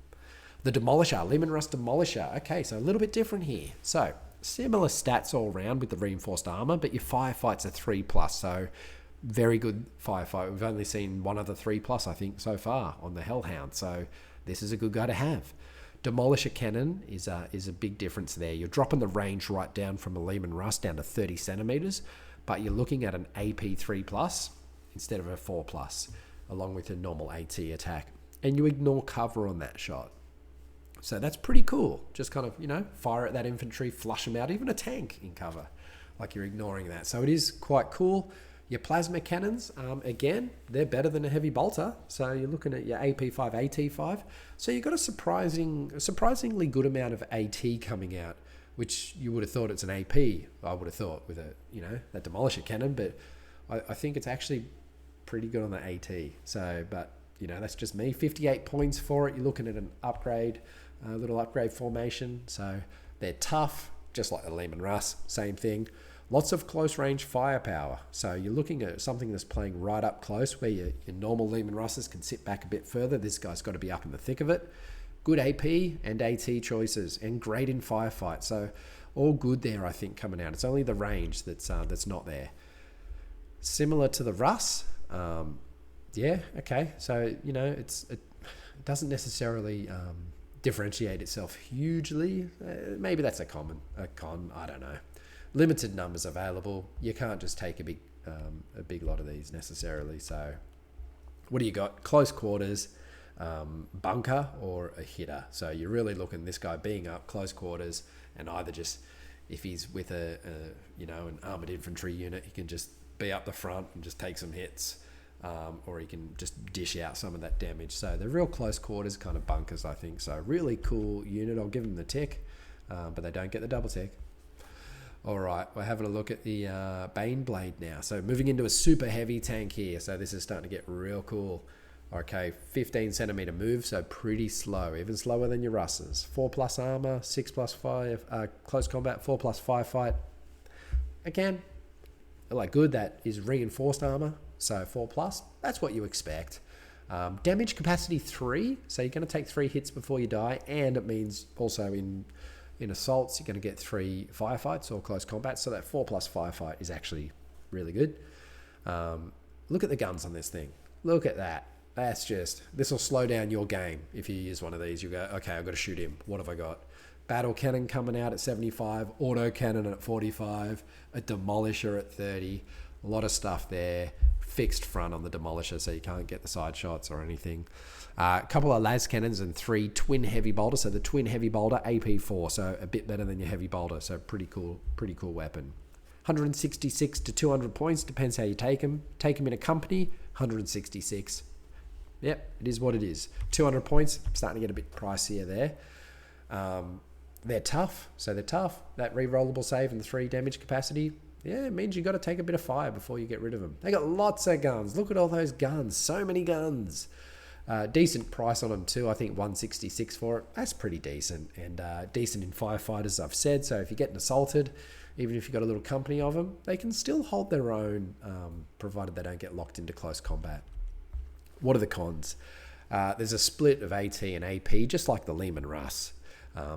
The Demolisher, Limaras Demolisher. Okay, so a little bit different here. So similar stats all around with the reinforced armor, but your firefights are 3+. So very good firefight. We've only seen one other 3+, I think, so far on the Hellhound. So this is a good guy to have. Demolisher cannon is a big difference there. You're dropping the range right down from a Lehman Russ down to 30 centimeters, but you're looking at an AP 3+ instead of a 4+, along with a normal AT attack. And you ignore cover on that shot. So that's pretty cool. Just kind of, fire at that infantry, flush them out, even a tank in cover, like you're ignoring that. So it is quite cool. Your plasma cannons, again, they're better than a heavy bolter. So you're looking at your AP5, AT5. So you've got a surprisingly good amount of AT coming out, which you would have thought it's an AP, I would have thought, with that Demolisher cannon. But I think it's actually pretty good on the AT. So, but, that's just me. 58 points for it. You're looking at an upgrade, a little upgrade formation. So they're tough, just like the Lehman Russ, same thing. Lots of close range firepower. So you're looking at something that's playing right up close, where your normal Lehman Russes can sit back a bit further. This guy's got to be up in the thick of it. Good AP and AT choices, and great in firefight. So all good there, I think, coming out. It's only the range that's not there. Similar to the Russ. Yeah, okay. So, it doesn't necessarily differentiate itself hugely. Maybe that's a con, I don't know. Limited numbers available. You can't just take a big lot of these necessarily. So what do you got? Close quarters, bunker, or a hitter. So you're really looking this guy being up close quarters, and either just, if he's with an armored infantry unit, he can just be up the front and just take some hits, or he can just dish out some of that damage. So they're real close quarters kind of bunkers, I think. So really cool unit. I'll give them the tick, but they don't get the double tick. All right, we're having a look at the Baneblade now. So moving into a super heavy tank here. So this is starting to get real cool. Okay, 15 centimeter move, so pretty slow, even slower than your Russes. 4+ armor, 6+5 close combat, 4+ firefight. Again, like good, that is reinforced armor, so 4+. That's what you expect. Damage capacity 3, so you're going to take 3 hits before you die, and it means also in assaults, you're going to get 3 firefights or close combat. So that 4+ firefight is actually really good. Look at the guns on this thing. Look at that. This will slow down your game. If you use one of these, you go, okay, I've got to shoot him. What have I got? Battle cannon coming out at 75, auto cannon at 45, a demolisher at 30. A lot of stuff there. Fixed front on the demolisher, so you can't get the side shots or anything. A couple of las cannons and 3 twin heavy bolters. So the twin heavy bolter AP4, so a bit better than your heavy bolter. So pretty cool weapon. 166 to 200 points, depends how you take them. Take them in a company, 166. Yep, it is what it is. 200 points, starting to get a bit pricier there. They're tough, so they're tough. That re-rollable save and the 3 damage capacity, yeah, it means you got to take a bit of fire before you get rid of them. They got lots of guns. Look at all those guns. So many guns. Decent price on them too. I think 166 for it. That's pretty decent. And decent in firefighters, I've said. So if you're getting assaulted, even if you've got a little company of them, they can still hold their own, provided they don't get locked into close combat. What are the cons? There's a split of AT and AP, just like the Lehman Russ.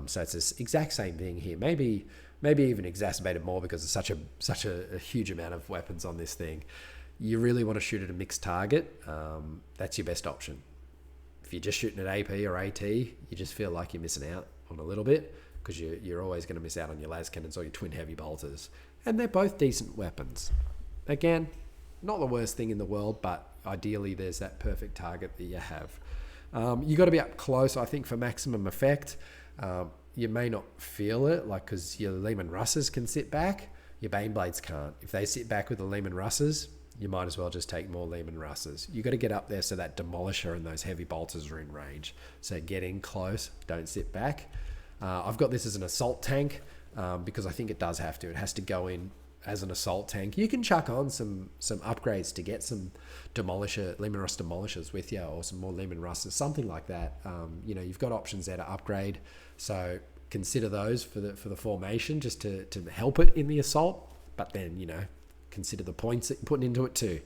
So it's the exact same thing here. Maybe even exacerbated more because there's such a huge amount of weapons on this thing. You really want to shoot at a mixed target. That's your best option. If you're just shooting at AP or AT, you just feel like you're missing out on a little bit because you're always going to miss out on your las cannons or your twin heavy bolters. And they're both decent weapons. Again, not the worst thing in the world, but ideally there's that perfect target that you have. You got to be up close, I think, for maximum effect. You may not feel it, like, because your Lehman Russes can sit back, your Baneblades can't. If they sit back with the Lehman Russes, you might as well just take more Lehman Russes. You got to get up there so that Demolisher and those heavy bolters are in range. So get in close, don't sit back. I've got this as an assault tank because I think it does have to. It has to go in as an assault tank. You can chuck on some upgrades to get some Lehman Russ Demolishers with you, or some more Lehman Russes, something like that. You've got options there to upgrade. So consider those for the formation, just to help it in the assault. But then, consider the points that you're putting into it too.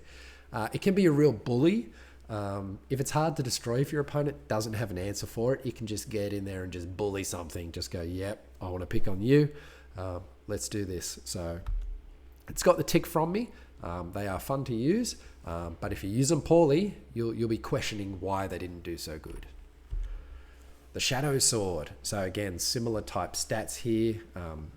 It can be a real bully. If it's hard to destroy, if your opponent doesn't have an answer for it, you can just get in there and just bully something. Just go, yep, I want to pick on you. Let's do this. So it's got the tick from me. They are fun to use, but if you use them poorly, you'll be questioning why they didn't do so good. The Shadow Sword. So again, similar type stats here.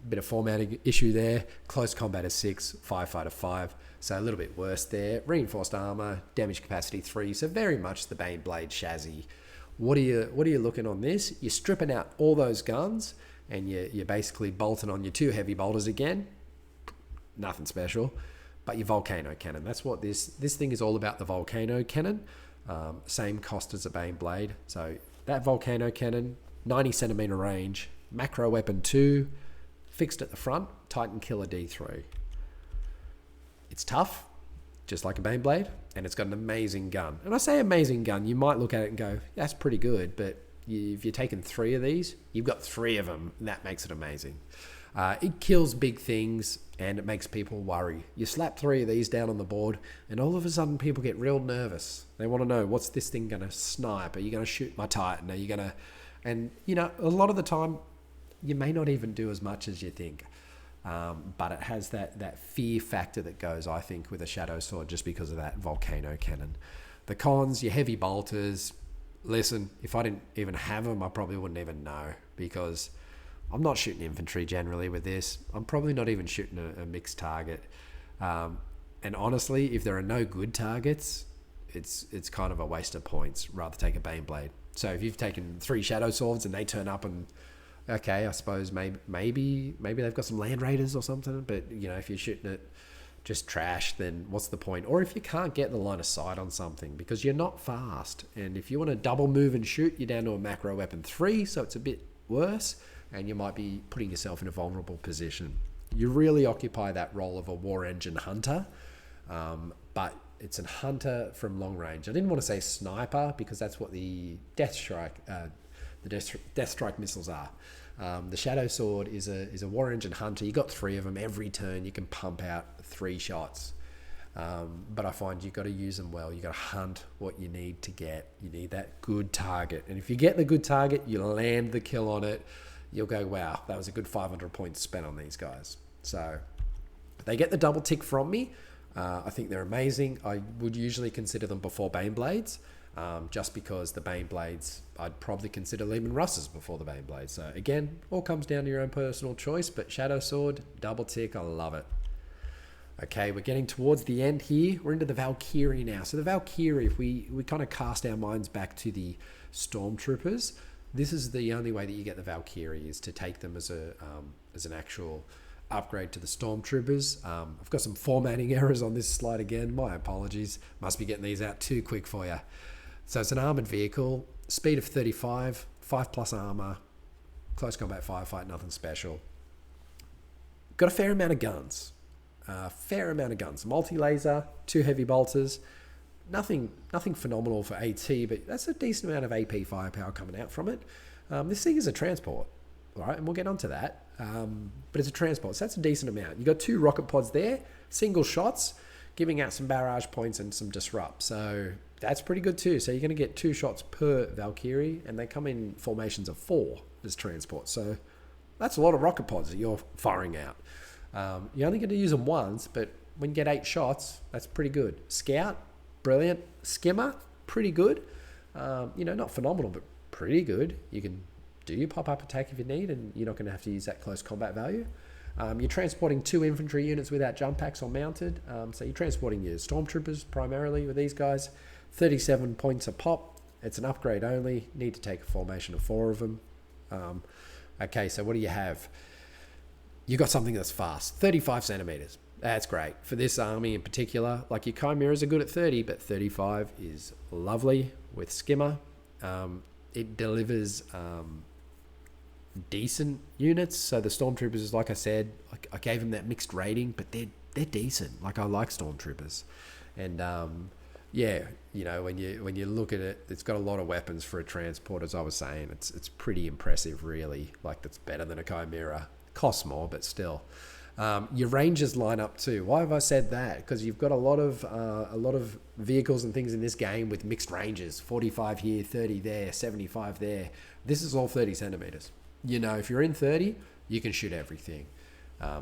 Bit of formatting issue there. Close combat is 6, firefighter 5. So a little bit worse there. Reinforced armor, damage capacity 3. So very much the Baneblade chassis. What are you looking on this? You're stripping out all those guns, and you're basically bolting on your 2 heavy bolters again. Nothing special, but your volcano cannon. That's what this thing is all about. The volcano cannon. Same cost as a Baneblade. So that volcano cannon, 90 centimeter range, macro weapon 2, fixed at the front, Titan Killer D3. It's tough, just like a Baneblade, and it's got an amazing gun. And I say amazing gun, you might look at it and go, that's pretty good, but if you're taking 3 of these, you've got 3 of them, and that makes it amazing. It kills big things, and it makes people worry. You slap 3 of these down on the board, and all of a sudden people get real nervous. They want to know, what's this thing going to snipe? Are you going to shoot my Titan? Are you going to... And, a lot of the time, you may not even do as much as you think. But it has that fear factor that goes, I think, with a Shadow Sword, just because of that volcano cannon. The cons, your heavy bolters. Listen, if I didn't even have them, I probably wouldn't even know, because I'm not shooting infantry generally with this. I'm probably not even shooting a mixed target. And honestly, if there are no good targets, it's kind of a waste of points. Rather take a Baneblade. So if you've taken 3 Shadow Swords and they turn up and, okay, I suppose maybe they've got some Land Raiders or something. But, if you're shooting it just trash, then what's the point? Or if you can't get the line of sight on something because you're not fast. And if you want to double move and shoot, you're down to a macro weapon 3, so it's a bit worse. And you might be putting yourself in a vulnerable position. You really occupy that role of a war engine hunter, but it's a hunter from long range. I didn't want to say sniper because that's what the Death Strike missiles are. The Shadow Sword is a war engine hunter. You got 3 of them every turn. You can pump out 3 shots. But I find you've got to use them well. You've got to hunt what you need to get. You need that good target. And if you get the good target, you land the kill on it, you'll go, wow, that was a good 500 points spent on these guys. So they get the double tick from me. I think they're amazing. I would usually consider them before Baneblades, just because the Baneblades, I'd probably consider Lehman Russes before the Baneblades. So again, all comes down to your own personal choice, but Shadow Sword, double tick, I love it. Okay, we're getting towards the end here. We're into the Valkyrie now. So the Valkyrie, if we kind of cast our minds back to the Stormtroopers, this is the only way that you get the Valkyrie, is to take them as an actual upgrade to the Stormtroopers. I've got some formatting errors on this slide again. My apologies. Must be getting these out too quick for you. So it's an armored vehicle, speed of 35, 5+ armor, close combat firefight, nothing special. Got a fair amount of guns. Multi-laser, 2 heavy bolters. Nothing phenomenal for AT, but that's a decent amount of AP firepower coming out from it. This thing is a transport, all right, and we'll get onto that. But it's a transport, so that's a decent amount. You've got 2 rocket pods there, single shots, giving out some barrage points and some disrupt. So that's pretty good too. So you're going to get 2 shots per Valkyrie, and they come in formations of 4 as transport. So that's a lot of rocket pods that you're firing out. You're only going to use them once, but when you get 8 shots, that's pretty good. Scout, brilliant. Skimmer, pretty good. Not phenomenal, but pretty good. You can do your pop-up attack if you need, and you're not going to have to use that close combat value. You're transporting 2 infantry units without jump packs or mounted. So you're transporting your Stormtroopers primarily with these guys. 37 points a pop. It's an upgrade only. Need to take a formation of 4 of them. Okay, so what do you have? You got something that's fast. 35 centimeters. That's great. For this army in particular, like your Chimeras are good at 30, but 35 is lovely with Skimmer. It delivers decent units. So the Stormtroopers, like I said, I gave them that mixed rating, but they're decent. Like I like Stormtroopers. And yeah, you know, when you look at it, it's got a lot of weapons for a transport, as I was saying. It's pretty impressive, really. Like that's better than a Chimera. Costs more, but still. Your Rangers line up too. Why have I said that? Because you've got a lot of vehicles and things in this game with mixed ranges. 45 here, 30 there, 75 there. This is all 30 centimeters. You know, if you're in 30, you can shoot everything.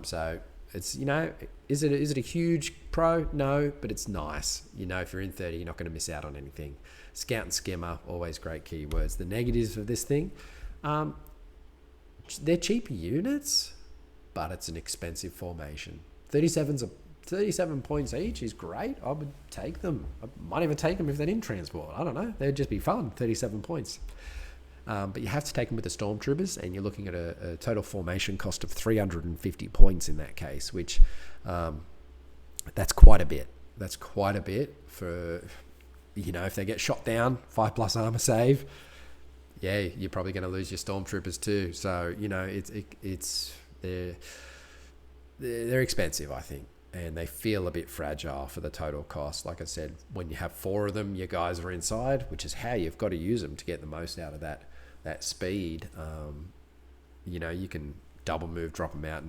So it's, you know, is it a huge pro? No, but it's nice. You know, if you're in 30, you're not going to miss out on anything. Scout and Skimmer, always great keywords. The negatives of this thing, they're cheaper units, but it's an expensive formation. 37 points each is great. I would take them. I might even take them if they didn't transport. I don't know. They'd just be fun. 37 points. But you have to take them with the Stormtroopers, and you're looking at a total formation cost of 350 points in that case, which that's quite a bit. That's quite a bit for, you know, if they get shot down, 5+ armor save, yeah, you're probably going to lose your Stormtroopers too. So, you know, they're expensive, I think, and they feel a bit fragile for the total cost. Like I said, when you have 4 of them, your guys are inside, which is how you've got to use them to get the most out of that speed. You know, you can double move, drop them out,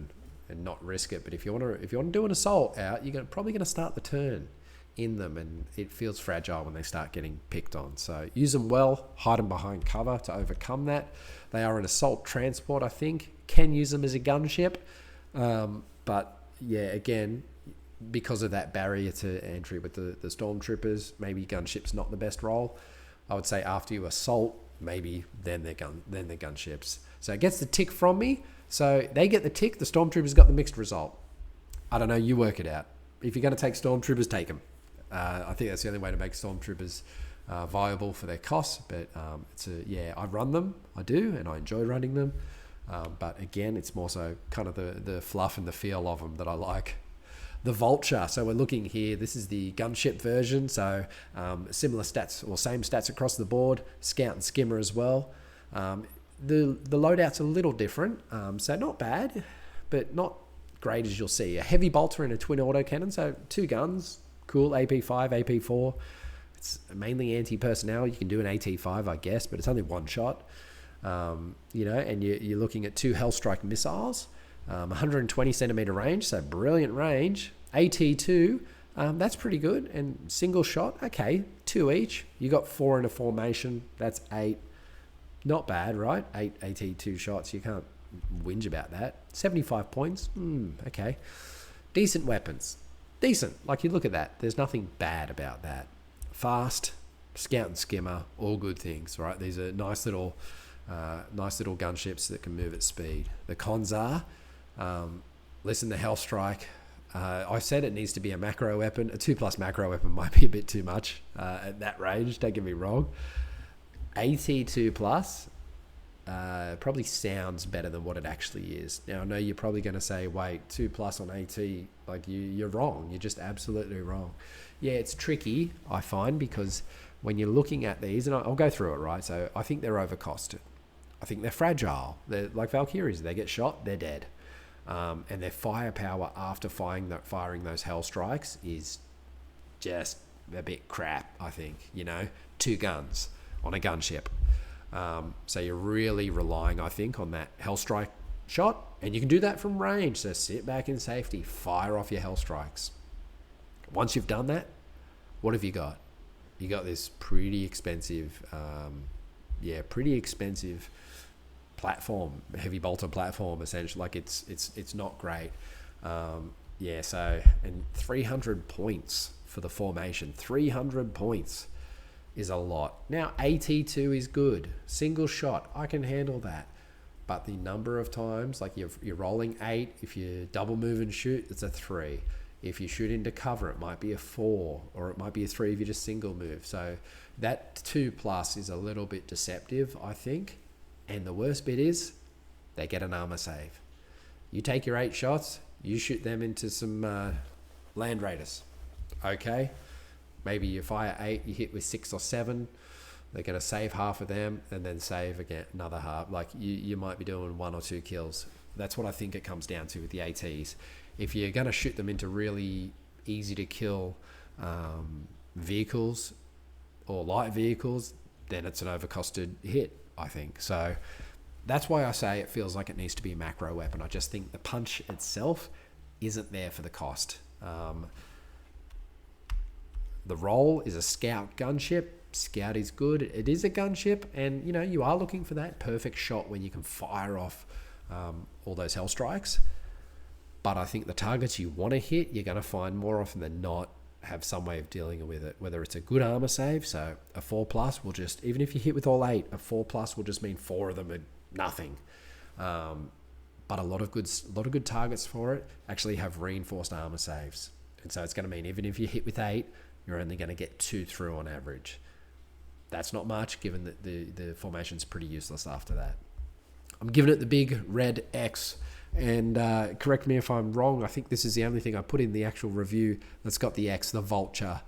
and not risk it. But if you want to do an assault out, you're probably going to start the turn in them, and it feels fragile when they start getting picked on. So use them well, hide them behind cover to overcome that. They are an assault transport, I think. Can use them as a gunship, but yeah, again, because of that barrier to entry with the Stormtroopers, maybe gunship's not the best role. I would say after you assault, maybe then they're gunships. So it gets the tick from me. So they get the tick. The Stormtroopers got the mixed result. I don't know. You work it out. If you're going to take Stormtroopers, take them. I think that's the only way to make Stormtroopers viable for their costs. But I run them. I do, and I enjoy running them. But again, it's more so kind of the fluff and the feel of them that I like. The Vulture. So we're looking here. This is the gunship version. So similar stats or same stats across the board. Scout and Skimmer as well. The loadout's a little different. So not bad, but not great as you'll see. A heavy bolter and a twin autocannon. So 2 guns. Cool. AP5, AP4. It's mainly anti-personnel. You can do an AT5, I guess, but it's only 1 shot. You know, and you're looking at 2 Hellstrike missiles, 120 centimeter range, so brilliant range. AT2, that's pretty good, and single shot, okay, 2 each. You got 4 in a formation, that's 8. Not bad, right? 8 AT2 shots, you can't whinge about that. 75 points, okay. Decent weapons, decent. Like you look at that, there's nothing bad about that. Fast, Scout and Skimmer, all good things, right? These are nice little gunships that can move at speed. The cons are, listen, the Hellstrike. I said it needs to be a macro weapon. A 2+ macro weapon might be a bit too much at that range. Don't get me wrong. AT2+ probably sounds better than what it actually is. Now I know you're probably going to say, "Wait, 2+ on AT? Like you're wrong. You're just absolutely wrong." Yeah, it's tricky, I find, because when you're looking at these, and I'll go through it, right? So I think they're overcosted. I think they're fragile. They're like Valkyries. They get shot, they're dead. And their firepower after firing those Hellstrikes is just a bit crap, I think. You know, 2 guns on a gunship. So you're really relying, I think, on that Hellstrike shot. And you can do that from range. So sit back in safety, fire off your Hellstrikes. Once you've done that, what have you got? You got this pretty expensive platform, heavy bolter platform, essentially. Like it's not great. So, and 300 points for the formation. 300 points is a lot. Now, AT2 is good. Single shot, I can handle that. But the number of times, like you're rolling 8, if you double move and shoot, it's a 3. If you shoot into cover, it might be a 4, or it might be a 3 if you just single move. So that 2+ is a little bit deceptive, I think. And the worst bit is they get an armor save. You take your 8 shots, You shoot them into some land raiders. Okay, maybe you fire 8, you hit with 6 or 7. They're going to save half of them and then save again another half. Like you might be doing 1 or 2 kills. That's what I think it comes down to with the ATs. If you're going to shoot them into really easy to kill vehicles or light vehicles, then it's an overcosted hit, I think. So that's why I say it feels like it needs to be a macro weapon. I just think the punch itself isn't there for the cost. The role is a scout gunship. Scout is good. It is a gunship, and you are looking for that perfect shot when you can fire off all those hell strikes. But I think the targets you want to hit, you're going to find more often than not have some way of dealing with it. Whether it's a good armor save, so a 4+ will just, even if you hit with all 8, a 4+ will just mean 4 of them are nothing. But a lot of good targets for it actually have reinforced armor saves, and so it's going to mean even if you hit with 8, you're only going to get 2 through on average. That's not much, given that the formation's pretty useless after that. I'm giving it the big red X, and correct me if I'm wrong, I think this is the only thing I put in the actual review that's got the X, the Vulture.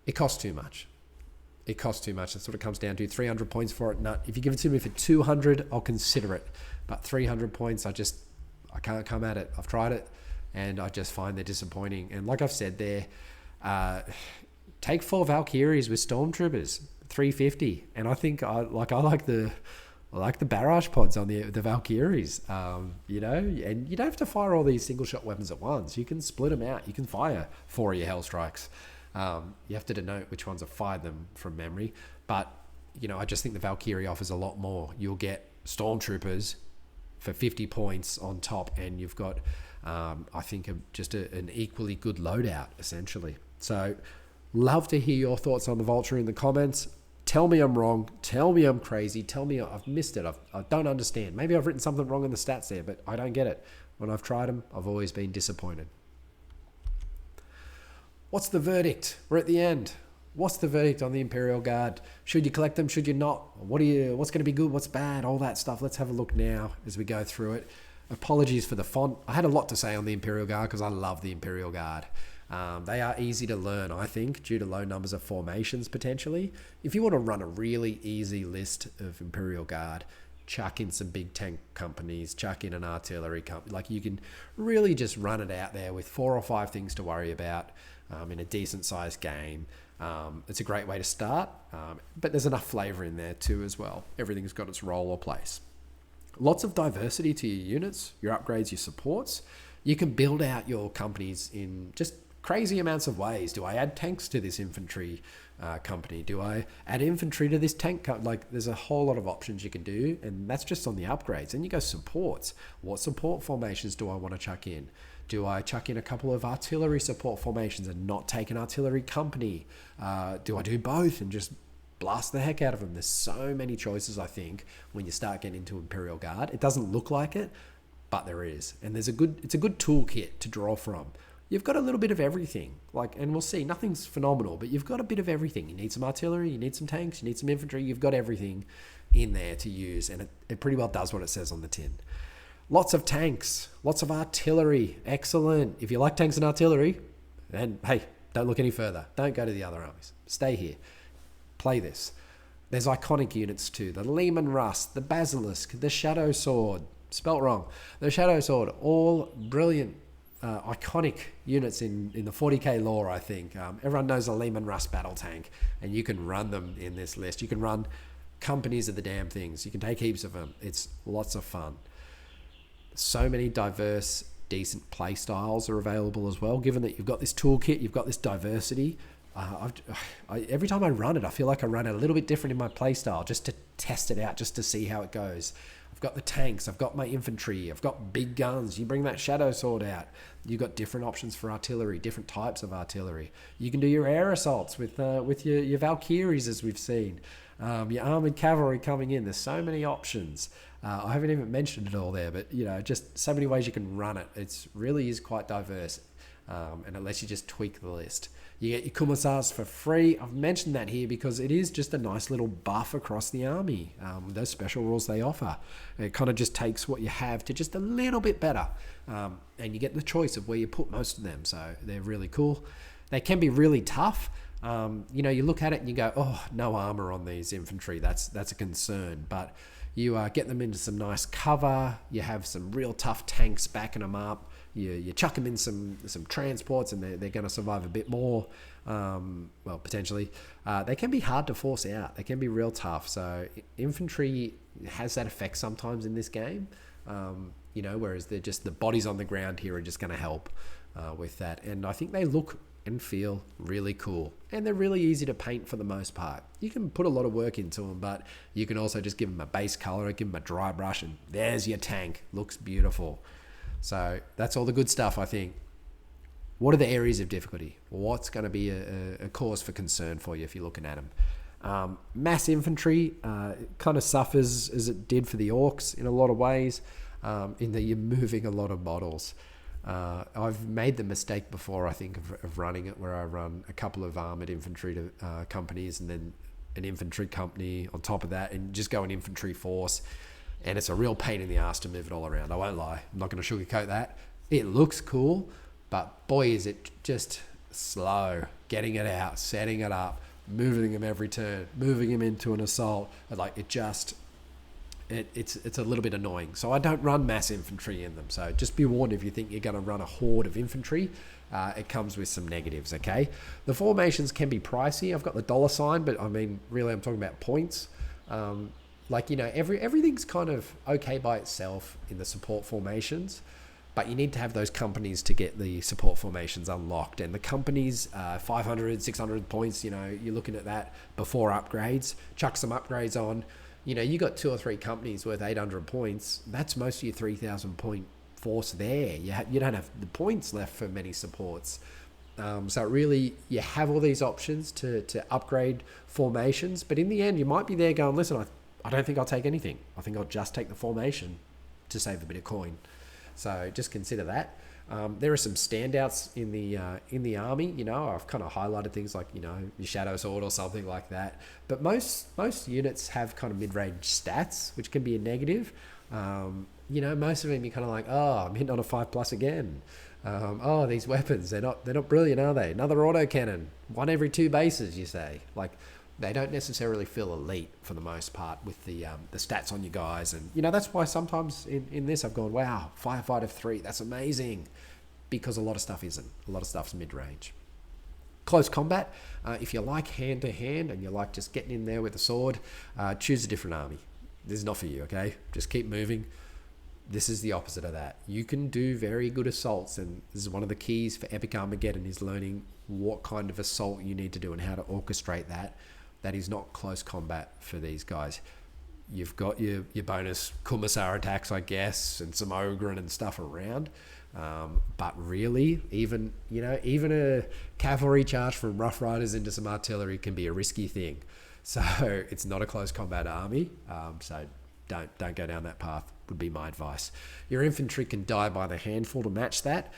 It costs too much. That's what it comes down to. 300 points for it. No, if you give it to me for 200, I'll consider it. But 300 points, I can't come at it. I've tried it, and I just find they're disappointing. And like I've said there, take 4 Valkyries with Stormtroopers, 350, and I think I like the barrage pods on the Valkyries, and you don't have to fire all these single shot weapons at once. You can split them out. You can fire 4 of your hell strikes. You have to denote which ones have fired them from memory, but I just think the Valkyrie offers a lot more. You'll get Stormtroopers for 50 points on top, and you've got I think an equally good loadout essentially. So love to hear your thoughts on the Vulture in the comments. Tell me I'm wrong. Tell me I'm crazy. Tell me I've missed it. I don't understand. Maybe I've written something wrong in the stats there, but I don't get it. When I've tried them, I've always been disappointed. What's the verdict? We're at the end. What's the verdict on the Imperial Guard? Should you collect them? Should you not? What's going to be good? What's bad? All that stuff. Let's have a look now as we go through it. Apologies for the font. I had a lot to say on the Imperial Guard because I love the Imperial Guard. They are easy to learn, I think, due to low numbers of formations potentially. If you want to run a really easy list of Imperial Guard, chuck in some big tank companies, chuck in an artillery company. Like you can really just run it out there with 4 or 5 things to worry about in a decent sized game. It's a great way to start, but there's enough flavor in there too as well. Everything's got its role or place. Lots of diversity to your units, your upgrades, your supports. You can build out your companies in just crazy amounts of ways. Do I add tanks to this infantry company? Do I add infantry to this tank like there's a whole lot of options you can do, and that's just on the upgrades. And you go supports. What support formations do I want to chuck in? Do I chuck in a couple of artillery support formations and not take an artillery company? Do I do both and just blast the heck out of them? There's so many choices, I think, when you start getting into Imperial Guard. It doesn't look like it, but there is. And it's a good toolkit to draw from. You've got a little bit of everything, and we'll see, nothing's phenomenal, but you've got a bit of everything. You need some artillery, you need some tanks, you need some infantry, you've got everything in there to use, and it pretty well does what it says on the tin. Lots of tanks, lots of artillery, excellent. If you like tanks and artillery, then hey, don't look any further. Don't go to the other armies. Stay here. Play this. There's iconic units too. The Lehman Rust, the Basilisk, the Shadow Sword, spelt wrong. The Shadow Sword, all brilliant, iconic units in the 40k lore, I think. Everyone knows a Lehman Rust battle tank, and you can run them in this list. You can run companies of the damn things. You can take heaps of them. It's lots of fun. So many diverse, decent play styles are available as well. Given that you've got this toolkit, you've got this diversity. Every time I run it, I feel like I run it a little bit different in my play style, just to test it out, just to see how it goes. I've got the tanks, I've got my infantry, I've got big guns. You bring that Shadow Sword out. You've got different options for artillery, different types of artillery. You can do your air assaults with your Valkyries, as we've seen. Your armoured cavalry coming in. There's so many options. I haven't even mentioned it all there, but just so many ways you can run it. It really is quite diverse. and it lets you just tweak the list. You get your commissars for free. I've mentioned that here because it is just a nice little buff across the army. Those special rules they offer. It kind of just takes what you have to just a little bit better. And you get the choice of where you put most of them. So they're really cool. They can be really tough. You look at it and you go, oh, no armor on these infantry. That's a concern. But you get them into some nice cover. You have some real tough tanks backing them up. You chuck them in some transports and they're going to survive a bit more. Potentially. They can be hard to force out. They can be real tough. So infantry has that effect sometimes in this game. Whereas they're just the bodies on the ground here are just going to help with that. And I think they look and feel really cool. And they're really easy to paint for the most part. You can put a lot of work into them, but you can also just give them a base color, give them a dry brush, and there's your tank. Looks beautiful. So that's all the good stuff, I think. What are the areas of difficulty? What's going to be a cause for concern for you if you're looking at them? Mass infantry kind of suffers as it did for the orcs in a lot of ways, in that you're moving a lot of models. I've made the mistake before, I think, of running it where I run a couple of armoured infantry companies and then an infantry company on top of that and just go an infantry force. And it's a real pain in the ass to move it all around. I won't lie. I'm not going to sugarcoat that. It looks cool, but boy, is it just slow. Getting it out, setting it up, moving them every turn, moving them into an assault. It's a little bit annoying. So I don't run mass infantry in them. So just be warned if you think you're going to run a horde of infantry, it comes with some negatives, okay? The formations can be pricey. I've got the dollar sign, but I mean, really I'm talking about points. Everything's kind of okay by itself in the support formations, but you need to have those companies to get the support formations unlocked. And the companies, 500, 600 points, you're looking at that before upgrades. Chuck some upgrades on. You got 2 or 3 companies worth 800 points. That's most of your 3,000 point force there. You don't have the points left for many supports. So really, you have all these options to upgrade formations, but in the end, you might be there going, listen, I don't think I'll take anything. I think I'll just take the formation to save a bit of coin. So just consider that. There are some standouts in the army. I've kind of highlighted things like your Shadow Sword or something like that. But most units have kind of mid-range stats, which can be a negative. Most of them you're kind of like, oh, I'm hitting on a 5+ again. These weapons, they're not brilliant, are they? Another autocannon, 1 every 2 bases, you say. They don't necessarily feel elite for the most part with the stats on you guys. And, that's why sometimes in this I've gone, wow, firefight of 3, that's amazing. Because a lot of stuff isn't. A lot of stuff's mid-range. Close combat, if you like hand-to-hand and you like just getting in there with a sword, choose a different army. This is not for you, okay? Just keep moving. This is the opposite of that. You can do very good assaults, and this is one of the keys for Epic Armageddon is learning what kind of assault you need to do and how to orchestrate that. That is not close combat for these guys. You've got your bonus commissar attacks, I guess, and some ogre and stuff around. But really, even a cavalry charge from Rough Riders into some artillery can be a risky thing. So it's not a close combat army. So don't go down that path, would be my advice. Your infantry can die by the handful to match that.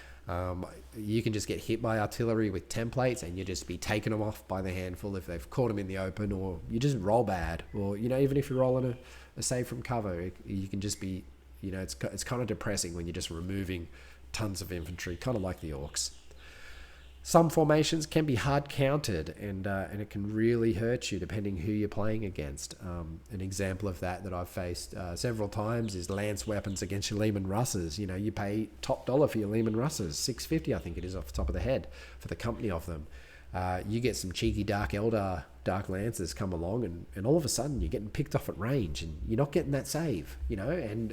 You can just get hit by artillery with templates and you just be taking them off by the handful if they've caught them in the open, or you just roll bad, or even if you're rolling a save from cover, you can just be it's kind of depressing when you're just removing tons of infantry, kind of like the orcs. Some formations can be hard countered, and it can really hurt you depending who you're playing against. An example of that I've faced several times is lance weapons against your Lehman Russes. You pay top dollar for your Lehman Russes, $650 I think it is off the top of the head for the company of them. You get some cheeky Dark Eldar Dark Lancers come along, and all of a sudden you're getting picked off at range and you're not getting that save, and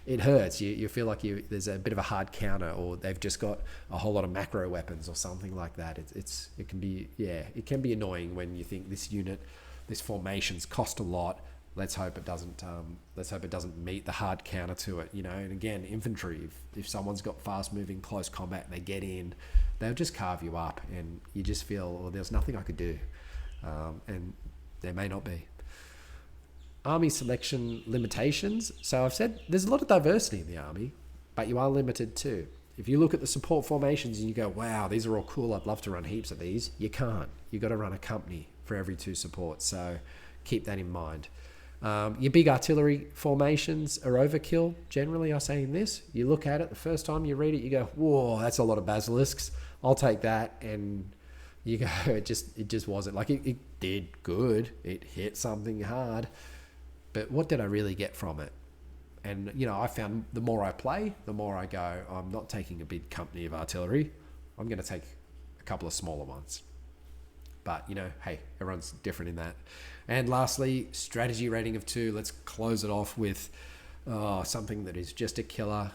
it hurts. You feel like there's a bit of a hard counter, or they've just got a whole lot of macro weapons or something like that. It can be annoying when you think this formation's cost a lot. Let's hope it doesn't meet the hard counter to it, And again, infantry, if someone's got fast moving close combat and they get in, they'll just carve you up, and you just feel, well, there's nothing I could do. And there may not be. Army selection limitations. So I've said there's a lot of diversity in the army, but you are limited too. if you look at the support formations and you go, wow, these are all cool, I'd love to run heaps of these, you can't. You've got to run a company for every 2 supports, so keep that in mind. Your big artillery formations are overkill, generally, I say in this. You look at it, the first time you read it, you go, whoa, that's a lot of basilisks. I'll take that, and you go, it just wasn't. Like, it did good. It hit something hard. But what did I really get from it? And, I found the more I play, the more I go, I'm not taking a big company of artillery. I'm going to take a couple of smaller ones. But, hey, everyone's different in that. And lastly, strategy rating of 2. Let's close it off with something that is just a killer.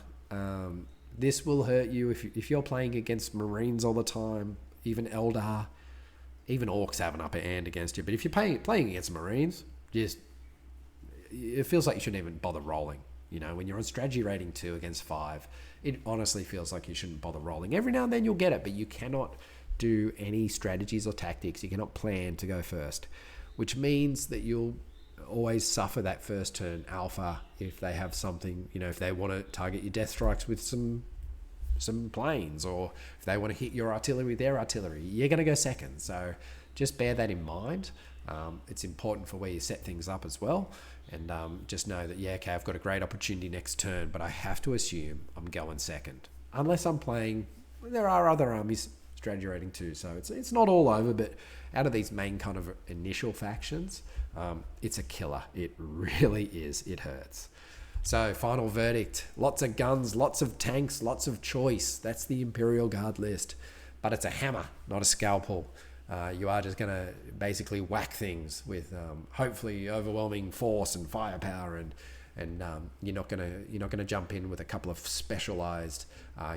This will hurt you if you're playing against Marines all the time, even Eldar, even Orcs have an upper hand against you. But if you're playing against Marines, it feels like you shouldn't even bother rolling. When you're on strategy rating 2 against 5, it honestly feels like you shouldn't bother rolling. Every now and then you'll get it, but you cannot do any strategies or tactics. You cannot plan to go first, which means that you'll always suffer that first turn alpha if they have something, if they want to target your death strikes with some planes, or if they want to hit your artillery with their artillery, you're going to go second. So just bear that in mind. It's important for where you set things up as well. And just know that, okay, I've got a great opportunity next turn, but I have to assume I'm going second. Unless I'm playing, there are other armies strategy rating 2, so it's not all over, but out of these main kind of initial factions, it's a killer. It really is. It hurts. So final verdict, lots of guns, lots of tanks, lots of choice. That's the Imperial Guard list, but it's a hammer, not a scalpel. You are just going to basically whack things with hopefully overwhelming force and firepower, and you're not going to jump in with a couple of specialized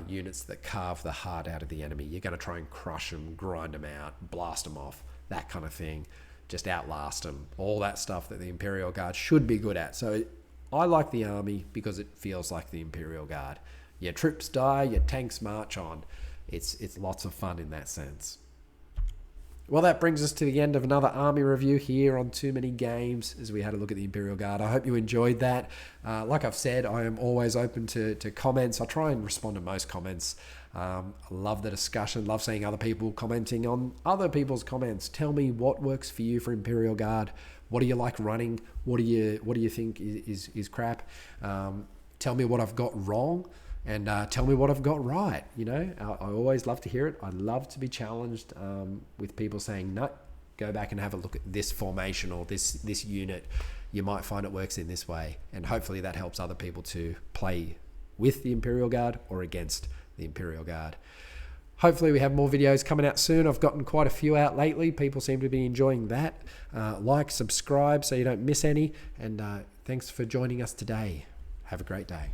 units that carve the heart out of the enemy. You're going to try and crush them, grind them out, blast them off, that kind of thing. Just outlast them. All that stuff that the Imperial Guard should be good at. So I like the army because it feels like the Imperial Guard. Your troops die, your tanks march on. It's lots of fun in that sense. Well, that brings us to the end of another army review here on Too Many Games, as we had a look at the Imperial Guard. I hope you enjoyed that. Like I've said, I am always open to comments. I try and respond to most comments. I love the discussion, love seeing other people commenting on other people's comments. Tell me what works for you for Imperial Guard. What do you like running? What do you think is crap? Tell me what I've got wrong. And tell me what I've got right. I always love to hear it. I love to be challenged with people saying, no, go back and have a look at this formation or this unit. You might find it works in this way. And hopefully that helps other people to play with the Imperial Guard or against the Imperial Guard. Hopefully we have more videos coming out soon. I've gotten quite a few out lately. People seem to be enjoying that. Like, subscribe so you don't miss any. And thanks for joining us today. Have a great day.